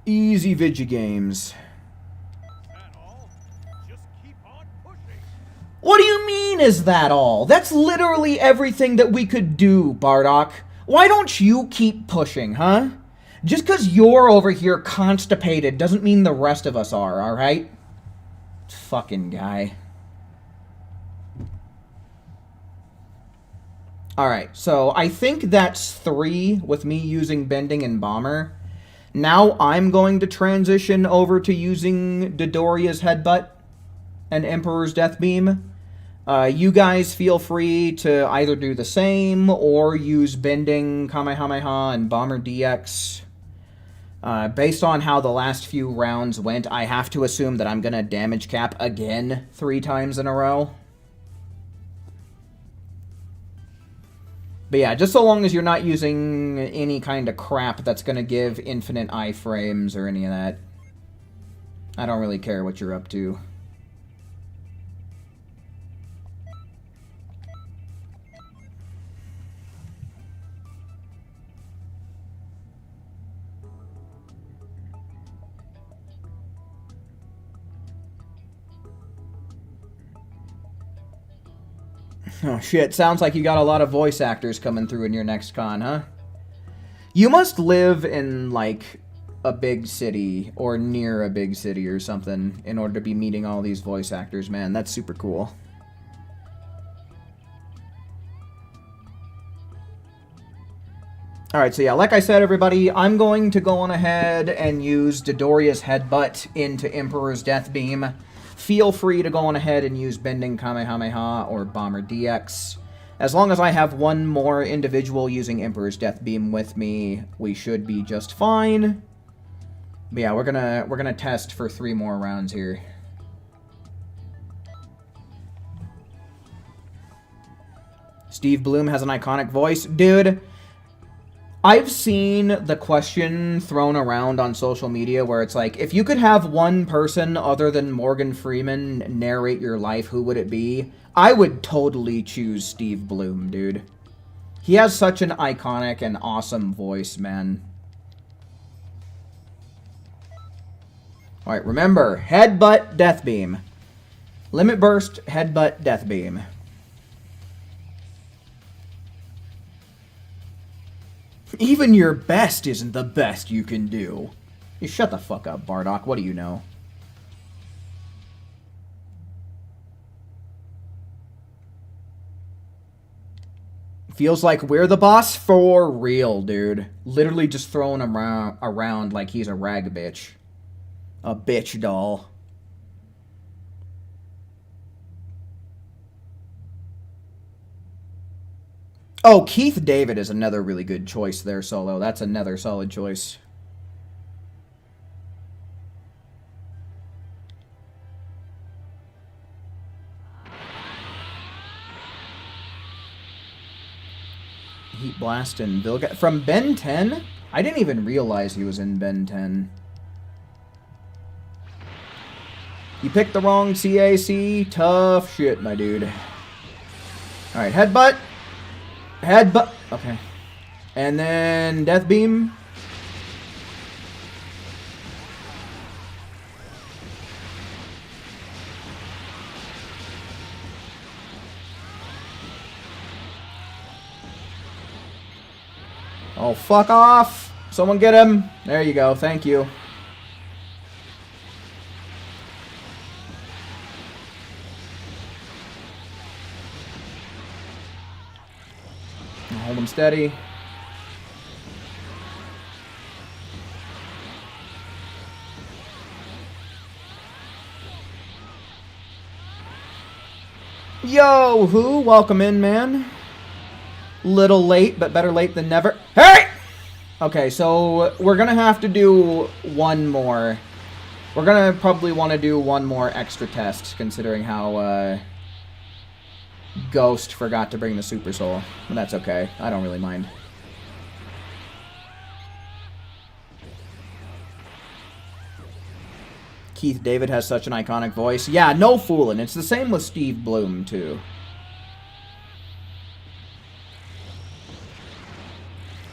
Easy Vigi games. What do you mean, is that all? That's literally everything that we could do, Bardock. Why don't you keep pushing, huh? Just because you're over here constipated doesn't mean the rest of us are, alright? Fucking guy. Alright, so I think that's 3 with me using Bending and Bomber. Now I'm going to transition over to using Dodoria's Headbutt and Emperor's Death Beam. You guys feel free to either do the same or use Bending, Kamehameha, and Bomber DX. Based on how the last few rounds went, I have to assume that I'm going to damage cap again 3 times in a row. But yeah, just so long as you're not using any kind of crap that's going to give infinite iframes or any of that. I don't really care what you're up to. Oh shit, sounds like you got a lot of voice actors coming through in your next con, huh? You must live in, like, a big city, or near a big city or something, in order to be meeting all these voice actors, man. That's super cool. Alright, so yeah, like I said, everybody, I'm going to go on ahead and use Dodoria's Headbutt into Emperor's Death Beam. Feel free to go on ahead and use Bending Kamehameha or Bomber DX. As long as I have one more individual using Emperor's Death Beam with me, we should be just fine. But yeah, we're gonna test for 3 more rounds here. Steve Bloom has an iconic voice. Dude, I've seen the question thrown around on social media where it's like, if you could have one person other than Morgan Freeman narrate your life, who would it be? I would totally choose Steve Bloom, dude. He has such an iconic and awesome voice, man. Alright, remember, headbutt, death beam. Limit burst, headbutt, death beam. Even your best isn't the best you can do. You shut the fuck up, Bardock. What do you know? Feels like we're the boss for real, dude. Literally just throwing him around like he's a rag bitch. A bitch doll. Oh, Keith David is another really good choice there, Solo. That's another solid choice. Heat Blast and Vilga from Ben 10? I didn't even realize he was in Ben 10. You picked the wrong CAC. Tough shit, my dude. Alright, headbutt. Headbutt. Okay. And then Death Beam. Oh, fuck off. Someone get him. There you go. Thank you. Hold him steady. Yo, who? Welcome in, man. Little late, but better late than never. Hey! Okay, so we're gonna have to do one more. We're gonna probably want to do one more extra test, considering how, Ghost forgot to bring the Super Soul. But that's okay. I don't really mind. Keith David has such an iconic voice. Yeah, no fooling. It's the same with Steve Bloom, too.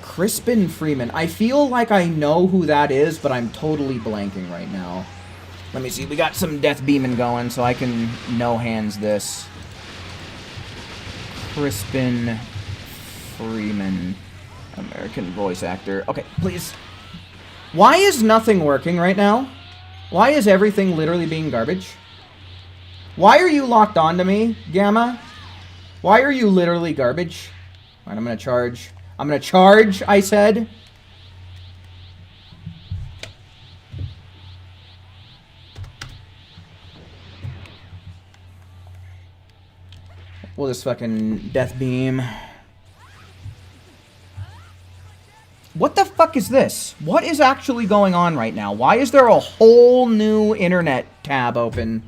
Crispin Freeman. I feel like I know who that is, but I'm totally blanking right now. Let me see. We got some Death Beaming going, so I can no-hands this. Crispin Freeman. American voice actor. Okay, please. Why is nothing working right now? Why is everything literally being garbage? Why are you locked onto me, Gamma? Why are you literally garbage? Alright, I'm gonna charge. I'm gonna charge, I said. We'll just fucking Death Beam. What the fuck is this? What is actually going on right now? Why is there a whole new internet tab open?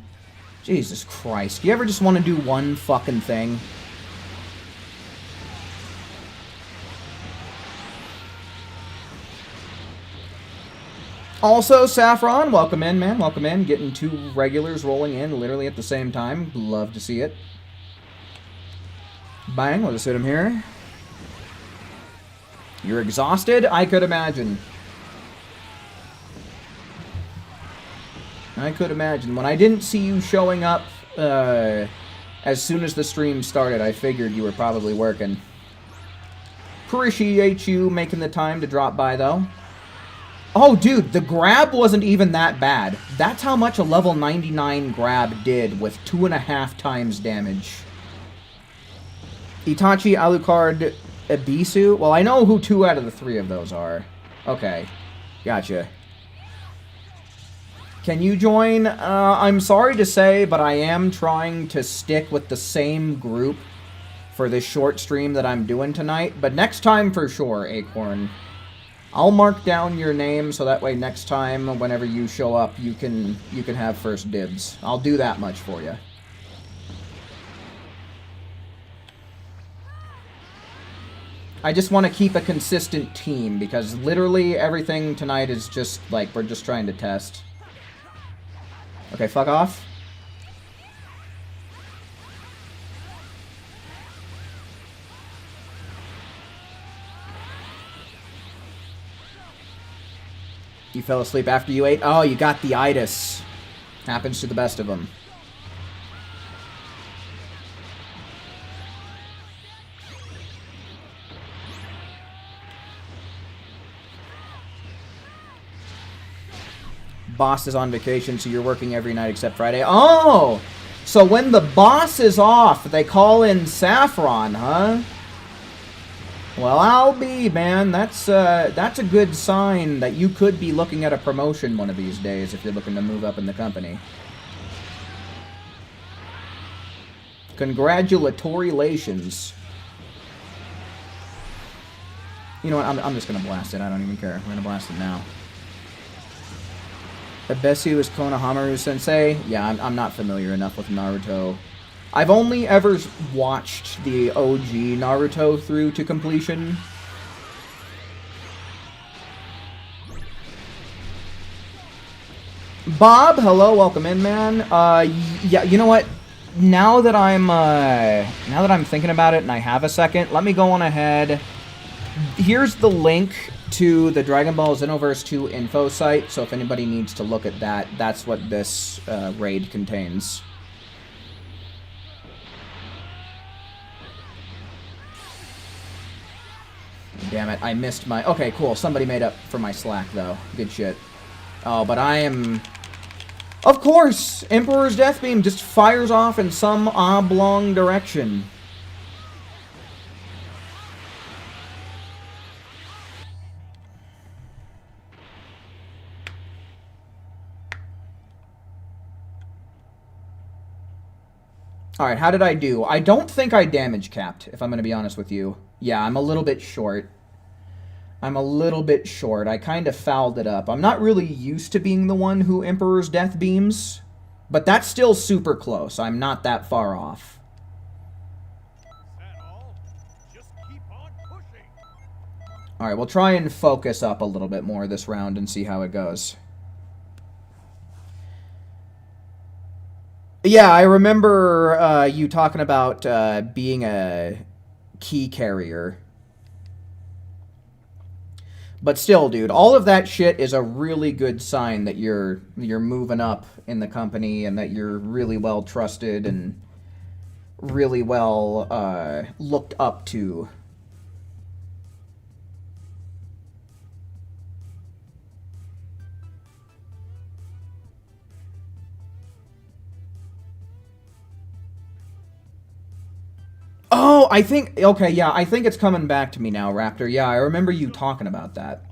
Jesus Christ. Do you ever just want to do one fucking thing? Also, Saffron, welcome in, man. Welcome in. Getting two regulars rolling in literally at the same time. Love to see it. Bang, we'll just hit him here. You're exhausted? I could imagine. I could imagine. When I didn't see you showing up as soon as the stream started, I figured you were probably working. Appreciate you making the time to drop by, though. Oh, dude, the grab wasn't even that bad. That's how much a level 99 grab did with 2.5 times damage. Itachi, Alucard, Ebisu? Well, I know who 2 out of the 3 of those are. Okay. Gotcha. Can you join? I'm sorry to say, but I am trying to stick with the same group for this short stream that I'm doing tonight. But next time for sure, Acorn. I'll mark down your name so that way next time, whenever you show up, you can have first dibs. I'll do that much for you. I just want to keep a consistent team, because literally everything tonight is just, like, we're just trying to test. Okay, fuck off. You fell asleep after you ate? Oh, you got the itis. Happens to the best of them. Boss is on vacation, so you're working every night except Friday. Oh! So when the boss is off, they call in Saffron, huh? Well, I'll be, man. That's a good sign that you could be looking at a promotion one of these days if you're looking to move up in the company. Congratulations. You know what? I'm just gonna blast it. I don't even care. We're gonna blast it now. Abesu is Konohamaru Sensei? Yeah, I'm not familiar enough with Naruto. I've only ever watched the OG Naruto through to completion. Bob, hello, welcome in, man. Yeah, you know what? Now that I'm thinking about it and I have a second, let me go on ahead. Here's the link to the Dragon Ball Xenoverse 2 info site, so if anybody needs to look at that, that's what this raid contains. Damn it, I missed my... Okay, cool, somebody made up for my slack, though. Good shit. Oh, but I am... Of course! Emperor's Death Beam just fires off in some oblong direction. Alright, how did I do? I don't think I damage capped, if I'm going to be honest with you. Yeah, I'm a little bit short. I kind of fouled it up. I'm not really used to being the one who Emperor's Death Beams, but that's still super close. I'm not that far off. Alright, we'll try and focus up a little bit more this round and see how it goes. Yeah, I remember you talking about being a key carrier. But still, dude, all of that shit is a really good sign that you're moving up in the company and that you're really well trusted and really well looked up to. Oh, I think... Okay, yeah, I think it's coming back to me now, Raptor. Yeah, I remember you talking about that.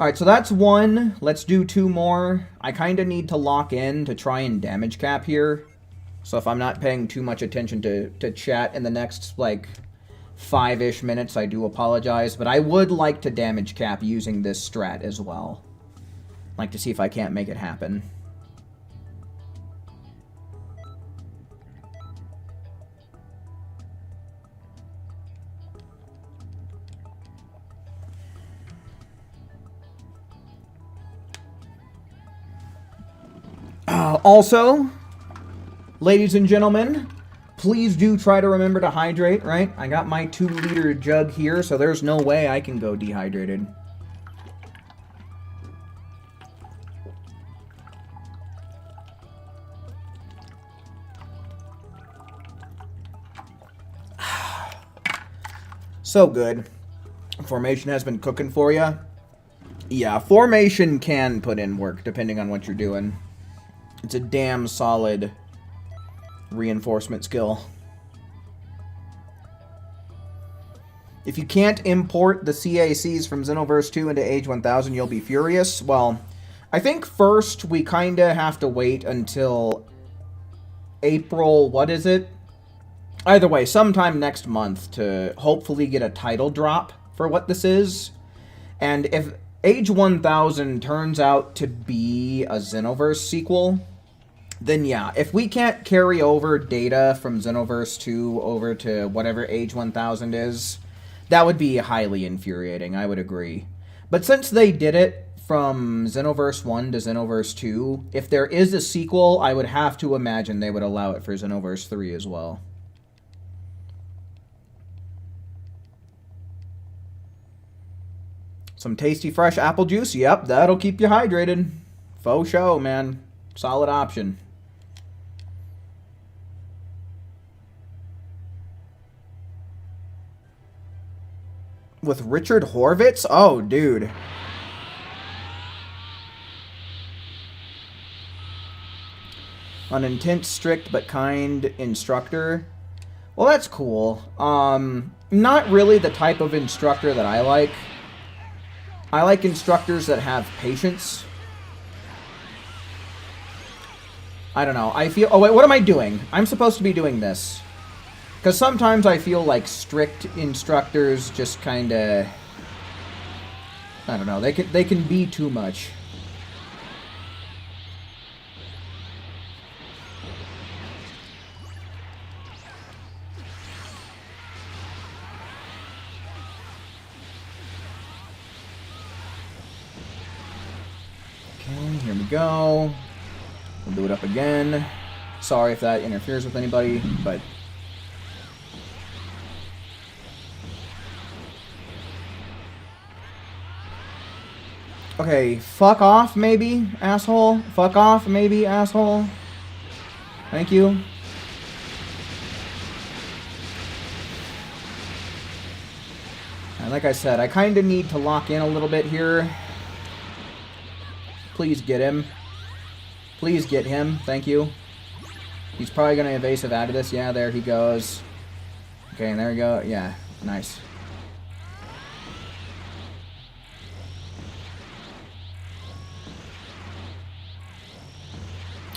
Alright, so that's one. Let's do two more. I kind of need to lock in to try and damage cap here. So if I'm not paying too much attention to chat in the next, like, 5-ish minutes, I do apologize. But I would like to damage cap using this strat as well. Like to see if I can't make it happen. Also, ladies and gentlemen, please do try to remember to hydrate, right? I got my 2-liter jug here, so there's no way I can go dehydrated. So good. Formation has been cooking for you. Yeah, formation can put in work, depending on what you're doing. It's a damn solid reinforcement skill. If you can't import the CACs from Xenoverse 2 into Age 1000, you'll be furious. Well, I think first we kind of have to wait until April, what is it? Either way, sometime next month to hopefully get a title drop for what this is. And if Age 1000 turns out to be a Xenoverse sequel, then yeah, if we can't carry over data from Xenoverse 2 over to whatever Age 1000 is, that would be highly infuriating, I would agree. But since they did it from Xenoverse 1 to Xenoverse 2, if there is a sequel, I would have to imagine they would allow it for Xenoverse 3 as well. Some tasty fresh apple juice. Yep, that'll keep you hydrated. Faux show, man. Solid option. With Richard Horvitz? Oh, dude. An intense, strict, but kind instructor. Well, that's cool. Not really the type of instructor that I like. I like instructors that have patience. I don't know. I feel... Oh, wait, what am I doing? I'm supposed to be doing this. Because sometimes I feel like strict instructors just kind of... I don't know. They can be too much. Okay, here we go. We'll do it up again. Sorry if that interferes with anybody, but... Okay, fuck off, maybe, asshole. Fuck off, maybe, asshole. Thank you. And like I said, I kind of need to lock in a little bit here. Please get him. Please get him. Thank you. He's probably going to evasive out of this. Yeah, there he goes. Okay, and there we go. Yeah, nice.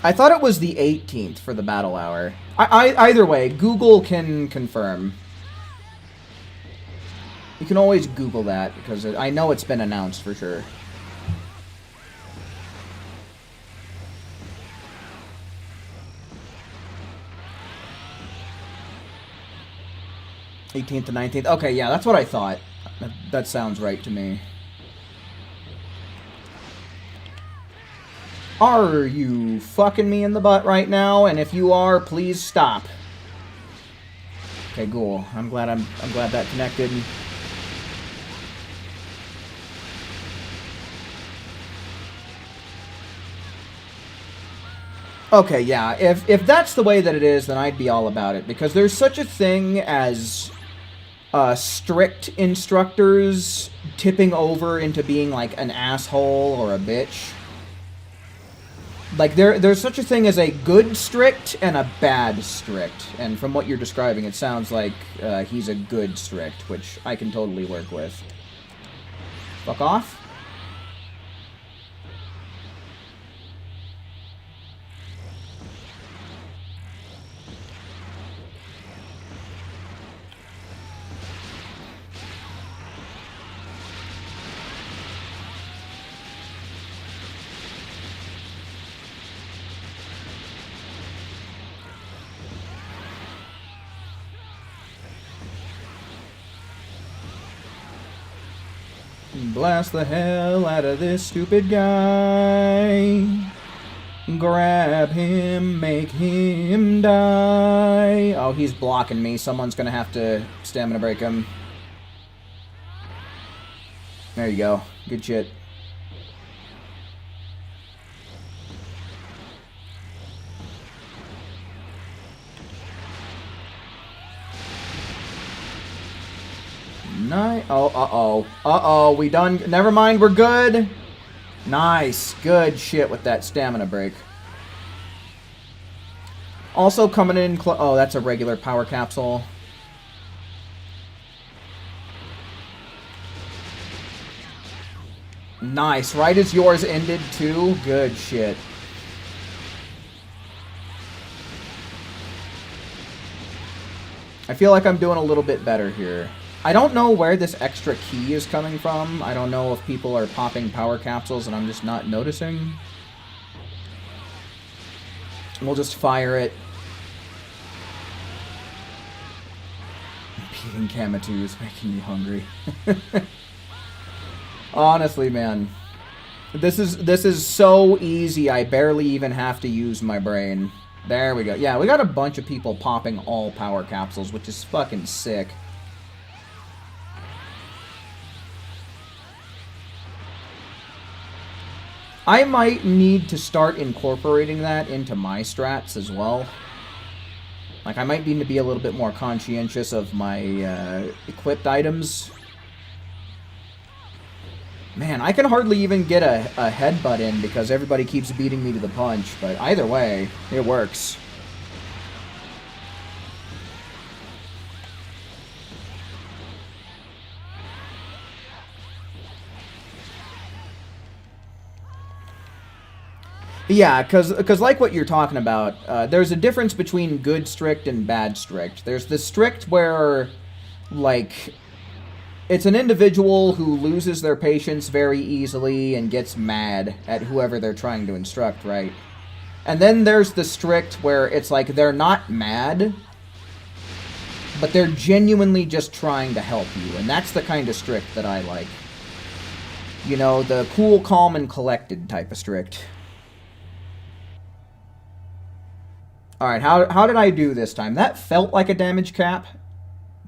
I thought it was the 18th for the battle hour. Either way, Google can confirm. You can always Google that, because I know it's been announced for sure. '18th to 19th. Okay, yeah, that's what I thought. That sounds right to me. Are you fucking me in the butt right now? And if you are, please stop. Okay, cool. I'm glad that connected. Okay, yeah. If that's the way that it is, then I'd be all about it, because there's such a thing as strict instructors tipping over into being like an asshole or a bitch. Like, there's such a thing as a good strict and a bad strict. And from what you're describing, it sounds like he's a good strict, which I can totally work with. Fuck off. Blast the hell out of this stupid guy. Grab him, make him die. Oh, he's blocking me. Someone's gonna have to stamina break him. There you go. Good shit. Nice. Oh, uh-oh. Uh-oh, we done... Never mind, we're good. Nice. Good shit with that stamina break. Also coming in... Oh, that's a regular power capsule. Nice. Right as yours ended, too. Good shit. I feel like I'm doing a little bit better here. I don't know where this extra key is coming from. I don't know if people are popping power capsules and I'm just not noticing. We'll just fire it. Beating Kamatu is making me hungry. Honestly, man. This is so easy, I barely even have to use my brain. There we go. Yeah, we got a bunch of people popping all power capsules, which is fucking sick. I might need to start incorporating that into my strats as well. Like, I might need to be a little bit more conscientious of my equipped items. Man, I can hardly even get a headbutt in because everybody keeps beating me to the punch, but either way, it works. Yeah, because like what you're talking about, there's a difference between good strict and bad strict. There's the strict where, like, it's an individual who loses their patience very easily and gets mad at whoever they're trying to instruct, right? And then there's the strict where it's like they're not mad, but they're genuinely just trying to help you. And that's the kind of strict that I like. You know, the cool, calm, and collected type of strict. Alright, how did I do this time? That felt like a damage cap,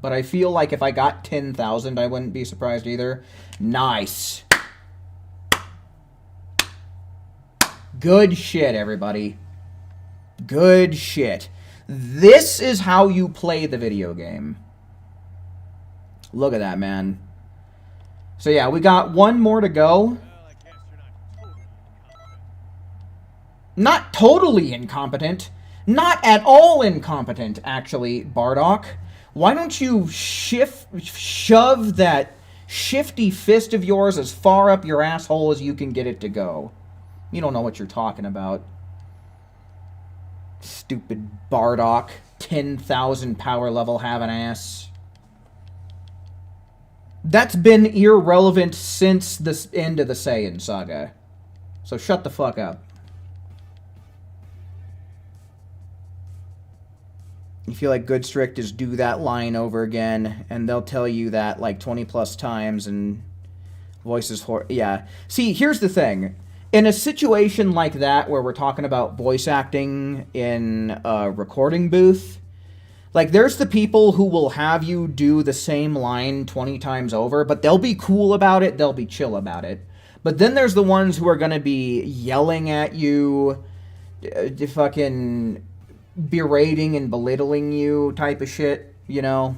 but I feel like if I got 10,000, I wouldn't be surprised either. Nice. Good shit, everybody. Good shit. This is how you play the video game. Look at that, man. So yeah, we got one more to go. Not totally incompetent. Not at all incompetent, actually, Bardock. Why don't you shove that shifty fist of yours as far up your asshole as you can get it to go? You don't know what you're talking about. Stupid Bardock. 10,000 power level having ass. That's been irrelevant since the end of the Saiyan saga. So shut the fuck up. You feel like good strict is do that line over again, and they'll tell you that like 20 plus times, and voices for yeah. See, here's the thing. In a situation like that where we're talking about voice acting in a recording booth, like there's the people who will have you do the same line 20 times over, but they'll be cool about it, they'll be chill about it. But then there's the ones who are going to be yelling at you, fucking berating and belittling you type of shit, you know?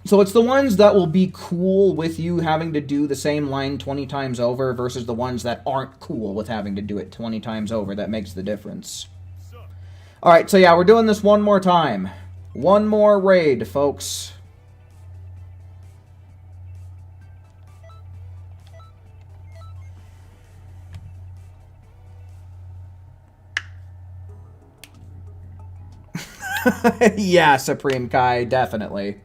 So it's the ones that will be cool with you having to do the same line 20 times over versus the ones that aren't cool with having to do it 20 times over that makes the difference. Alright, so yeah, we're doing this one more time. One more raid, folks. Yeah, Supreme Kai, definitely.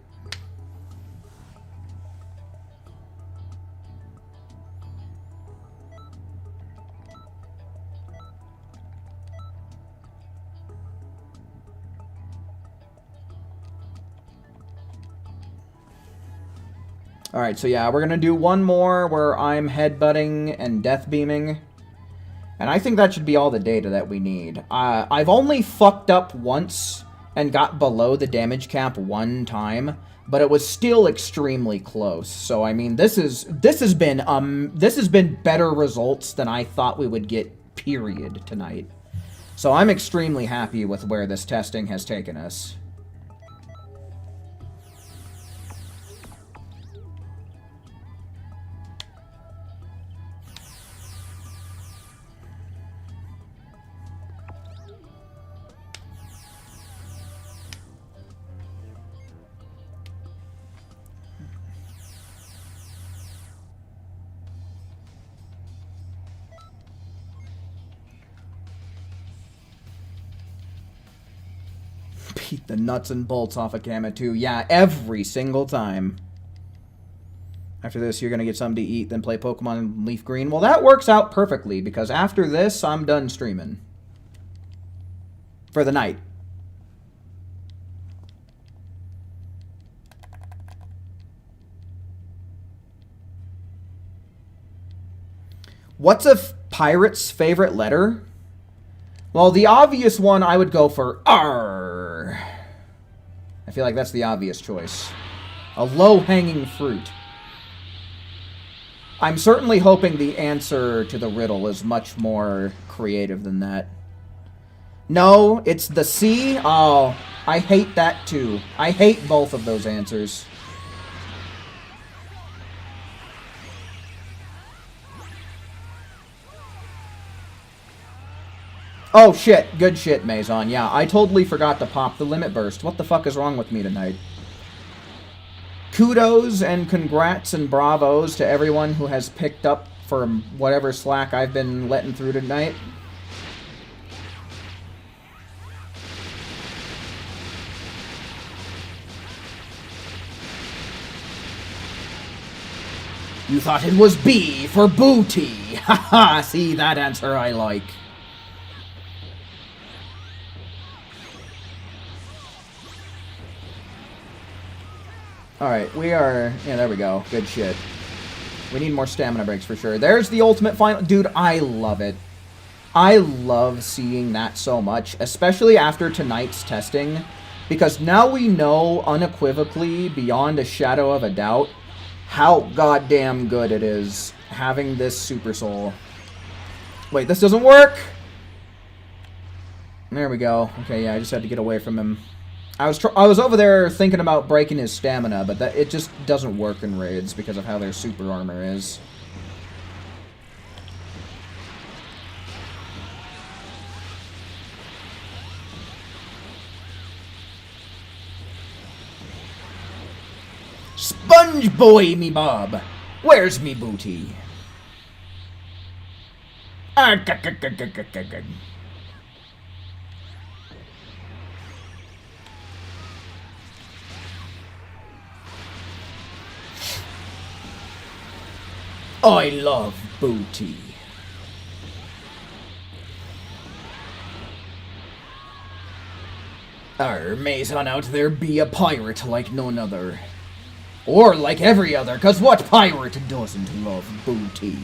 Alright, so yeah, we're gonna do one more where I'm headbutting and death beaming. And I think that should be all the data that we need. I've only fucked up once and got below the damage cap one time, but it was still extremely close. So I mean, this has been better results than I thought we would get, period, tonight. So I'm extremely happy with where this testing has taken us. Beat the nuts and bolts off of Gamma 2. Yeah, every single time. After this, you're going to get something to eat, then play Pokemon Leaf Green. Well, that works out perfectly, because after this, I'm done streaming. For the night. What's a pirate's favorite letter? Well, the obvious one, I would go for R. I feel like that's the obvious choice. A low-hanging fruit. I'm certainly hoping the answer to the riddle is much more creative than that. No, it's the C? Oh, I hate that too. I hate both of those answers. Oh shit, good shit, Maison. Yeah, I totally forgot to pop the limit burst. What the fuck is wrong with me tonight? Kudos and congrats and bravos to everyone who has picked up for whatever slack I've been letting through tonight. You thought it was B for booty. Haha, see, that answer I like. Alright, we are... Yeah, there we go. Good shit. We need more stamina breaks for sure. There's the ultimate final... Dude, I love it. I love seeing that so much, especially after tonight's testing, because now we know unequivocally, beyond a shadow of a doubt, how goddamn good it is having this Super Soul. Wait, this doesn't work! There we go. Okay, yeah, I just had to get away from him. I was over there thinking about breaking his stamina, but it just doesn't work in raids because of how their super armor is. Sponge boy, me bob. Where's me booty? I love booty. Mason out there be a pirate like none other. Or like every other, 'cause what pirate doesn't love booty?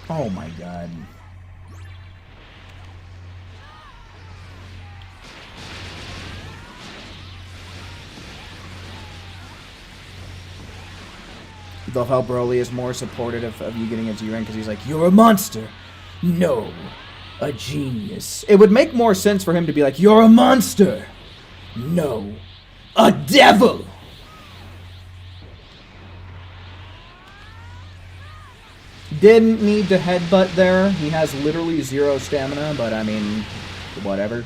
Oh my god. Though how Broly is more supportive of you getting a G rank because he's like, you're a monster. No, a genius. It would make more sense for him to be like, you're a monster. No, a devil. Didn't need to headbutt there. He has literally 0 stamina, but I mean, whatever.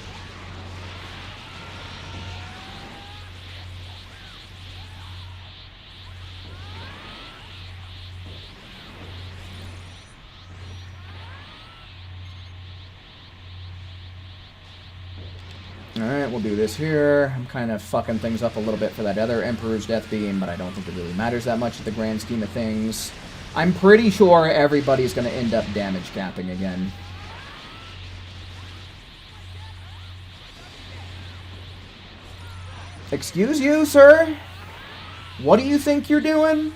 Alright, we'll do this here. I'm kind of fucking things up a little bit for that other Emperor's Death Beam, but I don't think it really matters that much in the grand scheme of things. I'm pretty sure everybody's going to end up damage capping again. Excuse you, sir? What do you think you're doing?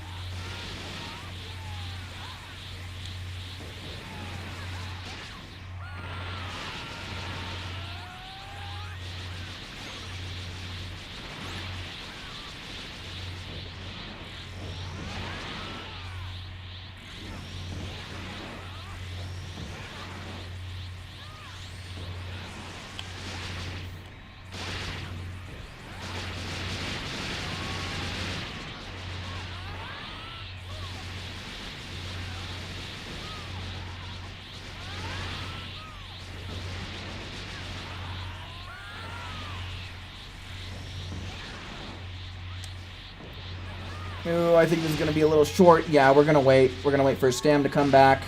Ooh, I think this is going to be a little short. Yeah, we're going to wait. We're going to wait for his stam to come back.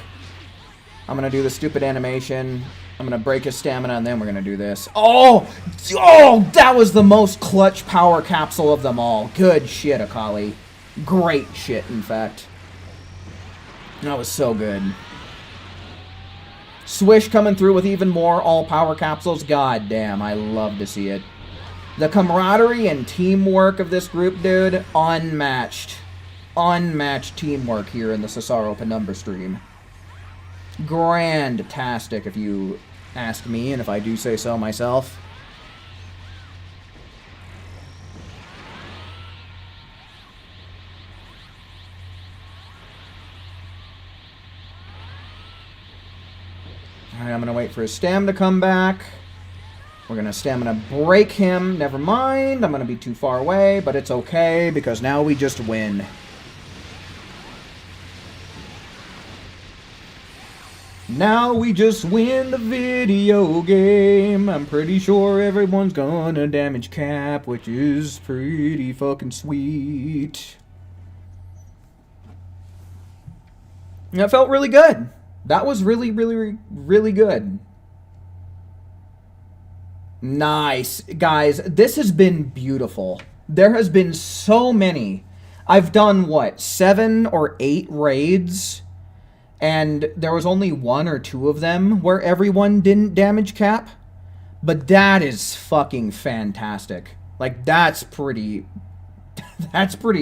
I'm going to do the stupid animation. I'm going to break his stamina, and then we're going to do this. Oh! Oh! That was the most clutch power capsule of them all. Good shit, Akali. Great shit, in fact. That was so good. Swish coming through with even more all-power capsules. God damn, I love to see it. The camaraderie and teamwork of this group, dude, unmatched. Unmatched teamwork here in the Cesaro Penumbra stream. Grand-tastic, if you ask me, and if I do say so myself. Alright, I'm going to wait for his stam to come back. We're going to stamina break him. Never mind. I'm going to be too far away, but it's okay because now we just win. Now we just win the video game. I'm pretty sure everyone's gonna damage cap, which is pretty fucking sweet. That felt really good. That was really, really, really good. Nice. Guys, this has been beautiful. There has been so many. I've done, what, 7 or 8 raids? And there was only 1 or 2 of them where everyone didn't damage cap. But that is fucking fantastic. Like, that's pretty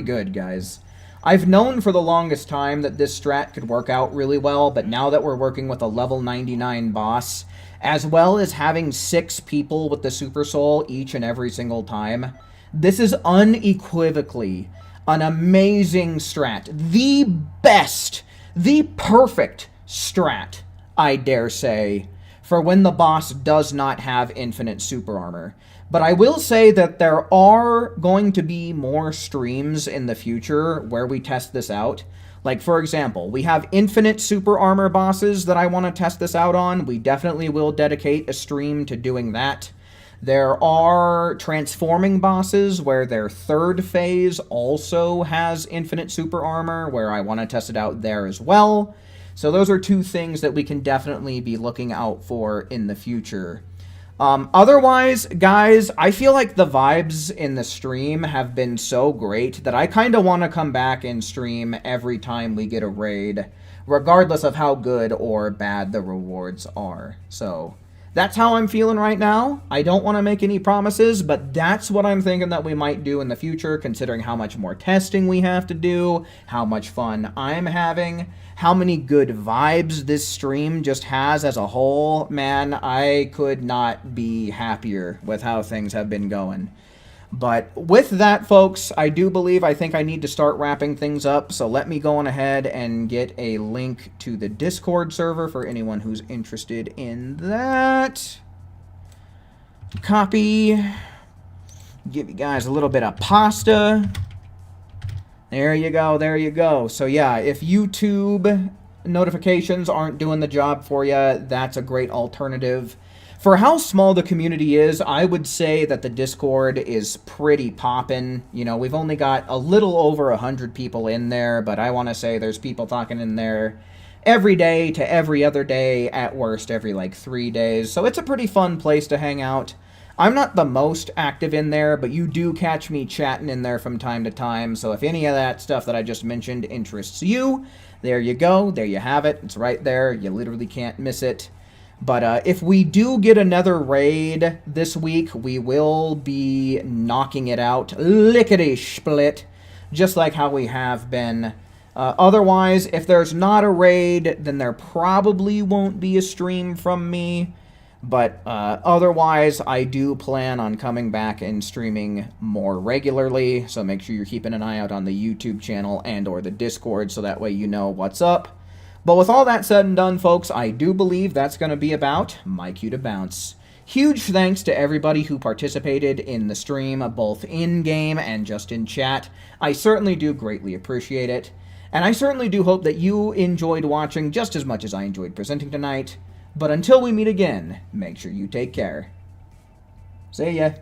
good, guys. I've known for the longest time that this strat could work out really well, but now that we're working with a level 99 boss, as well as having 6 people with the Super Soul each and every single time, this is unequivocally an amazing strat. The best, the perfect strat, I dare say, for when the boss does not have infinite super armor. But I will say that there are going to be more streams in the future where we test this out. Like, for example, we have infinite super armor bosses that I want to test this out on. We definitely will dedicate a stream to doing that. There are transforming bosses where their 3rd phase also has infinite super armor, where I want to test it out there as well. So those are 2 things that we can definitely be looking out for in the future. Otherwise, guys, I feel like the vibes in the stream have been so great that I kind of want to come back and stream every time we get a raid, regardless of how good or bad the rewards are. So that's how I'm feeling right now. I don't want to make any promises, but that's what I'm thinking that we might do in the future, considering how much more testing we have to do, how much fun I'm having, how many good vibes this stream just has as a whole. Man, I could not be happier with how things have been going. But with that, folks, I think I need to start wrapping things up, so let me go on ahead and get a link to the Discord server for anyone who's interested in that. Copy. Give you guys a little bit of pasta. There you go, there you go. So yeah, if YouTube notifications aren't doing the job for you, that's a great alternative. For how small the community is, I would say that the Discord is pretty poppin'. You know, we've only got a little over 100 people in there, but I want to say there's people talking in there every day to every other day, at worst every like 3 days. So it's a pretty fun place to hang out. I'm not the most active in there, but you do catch me chatting in there from time to time. So if any of that stuff that I just mentioned interests you, there you go. There you have it. It's right there. You literally can't miss it. But if we do get another raid this week, we will be knocking it out lickety-split, just like how we have been. Otherwise, if there's not a raid, then there probably won't be a stream from me. But otherwise, I do plan on coming back and streaming more regularly, so make sure you're keeping an eye out on the YouTube channel and or the Discord, so that way you know what's up. But with all that said and done, folks, I do believe that's going to be about my cue to bounce. Huge thanks to everybody who participated in the stream, both in-game and just in chat. I certainly do greatly appreciate it. And I certainly do hope that you enjoyed watching just as much as I enjoyed presenting tonight. But until we meet again, make sure you take care. See ya.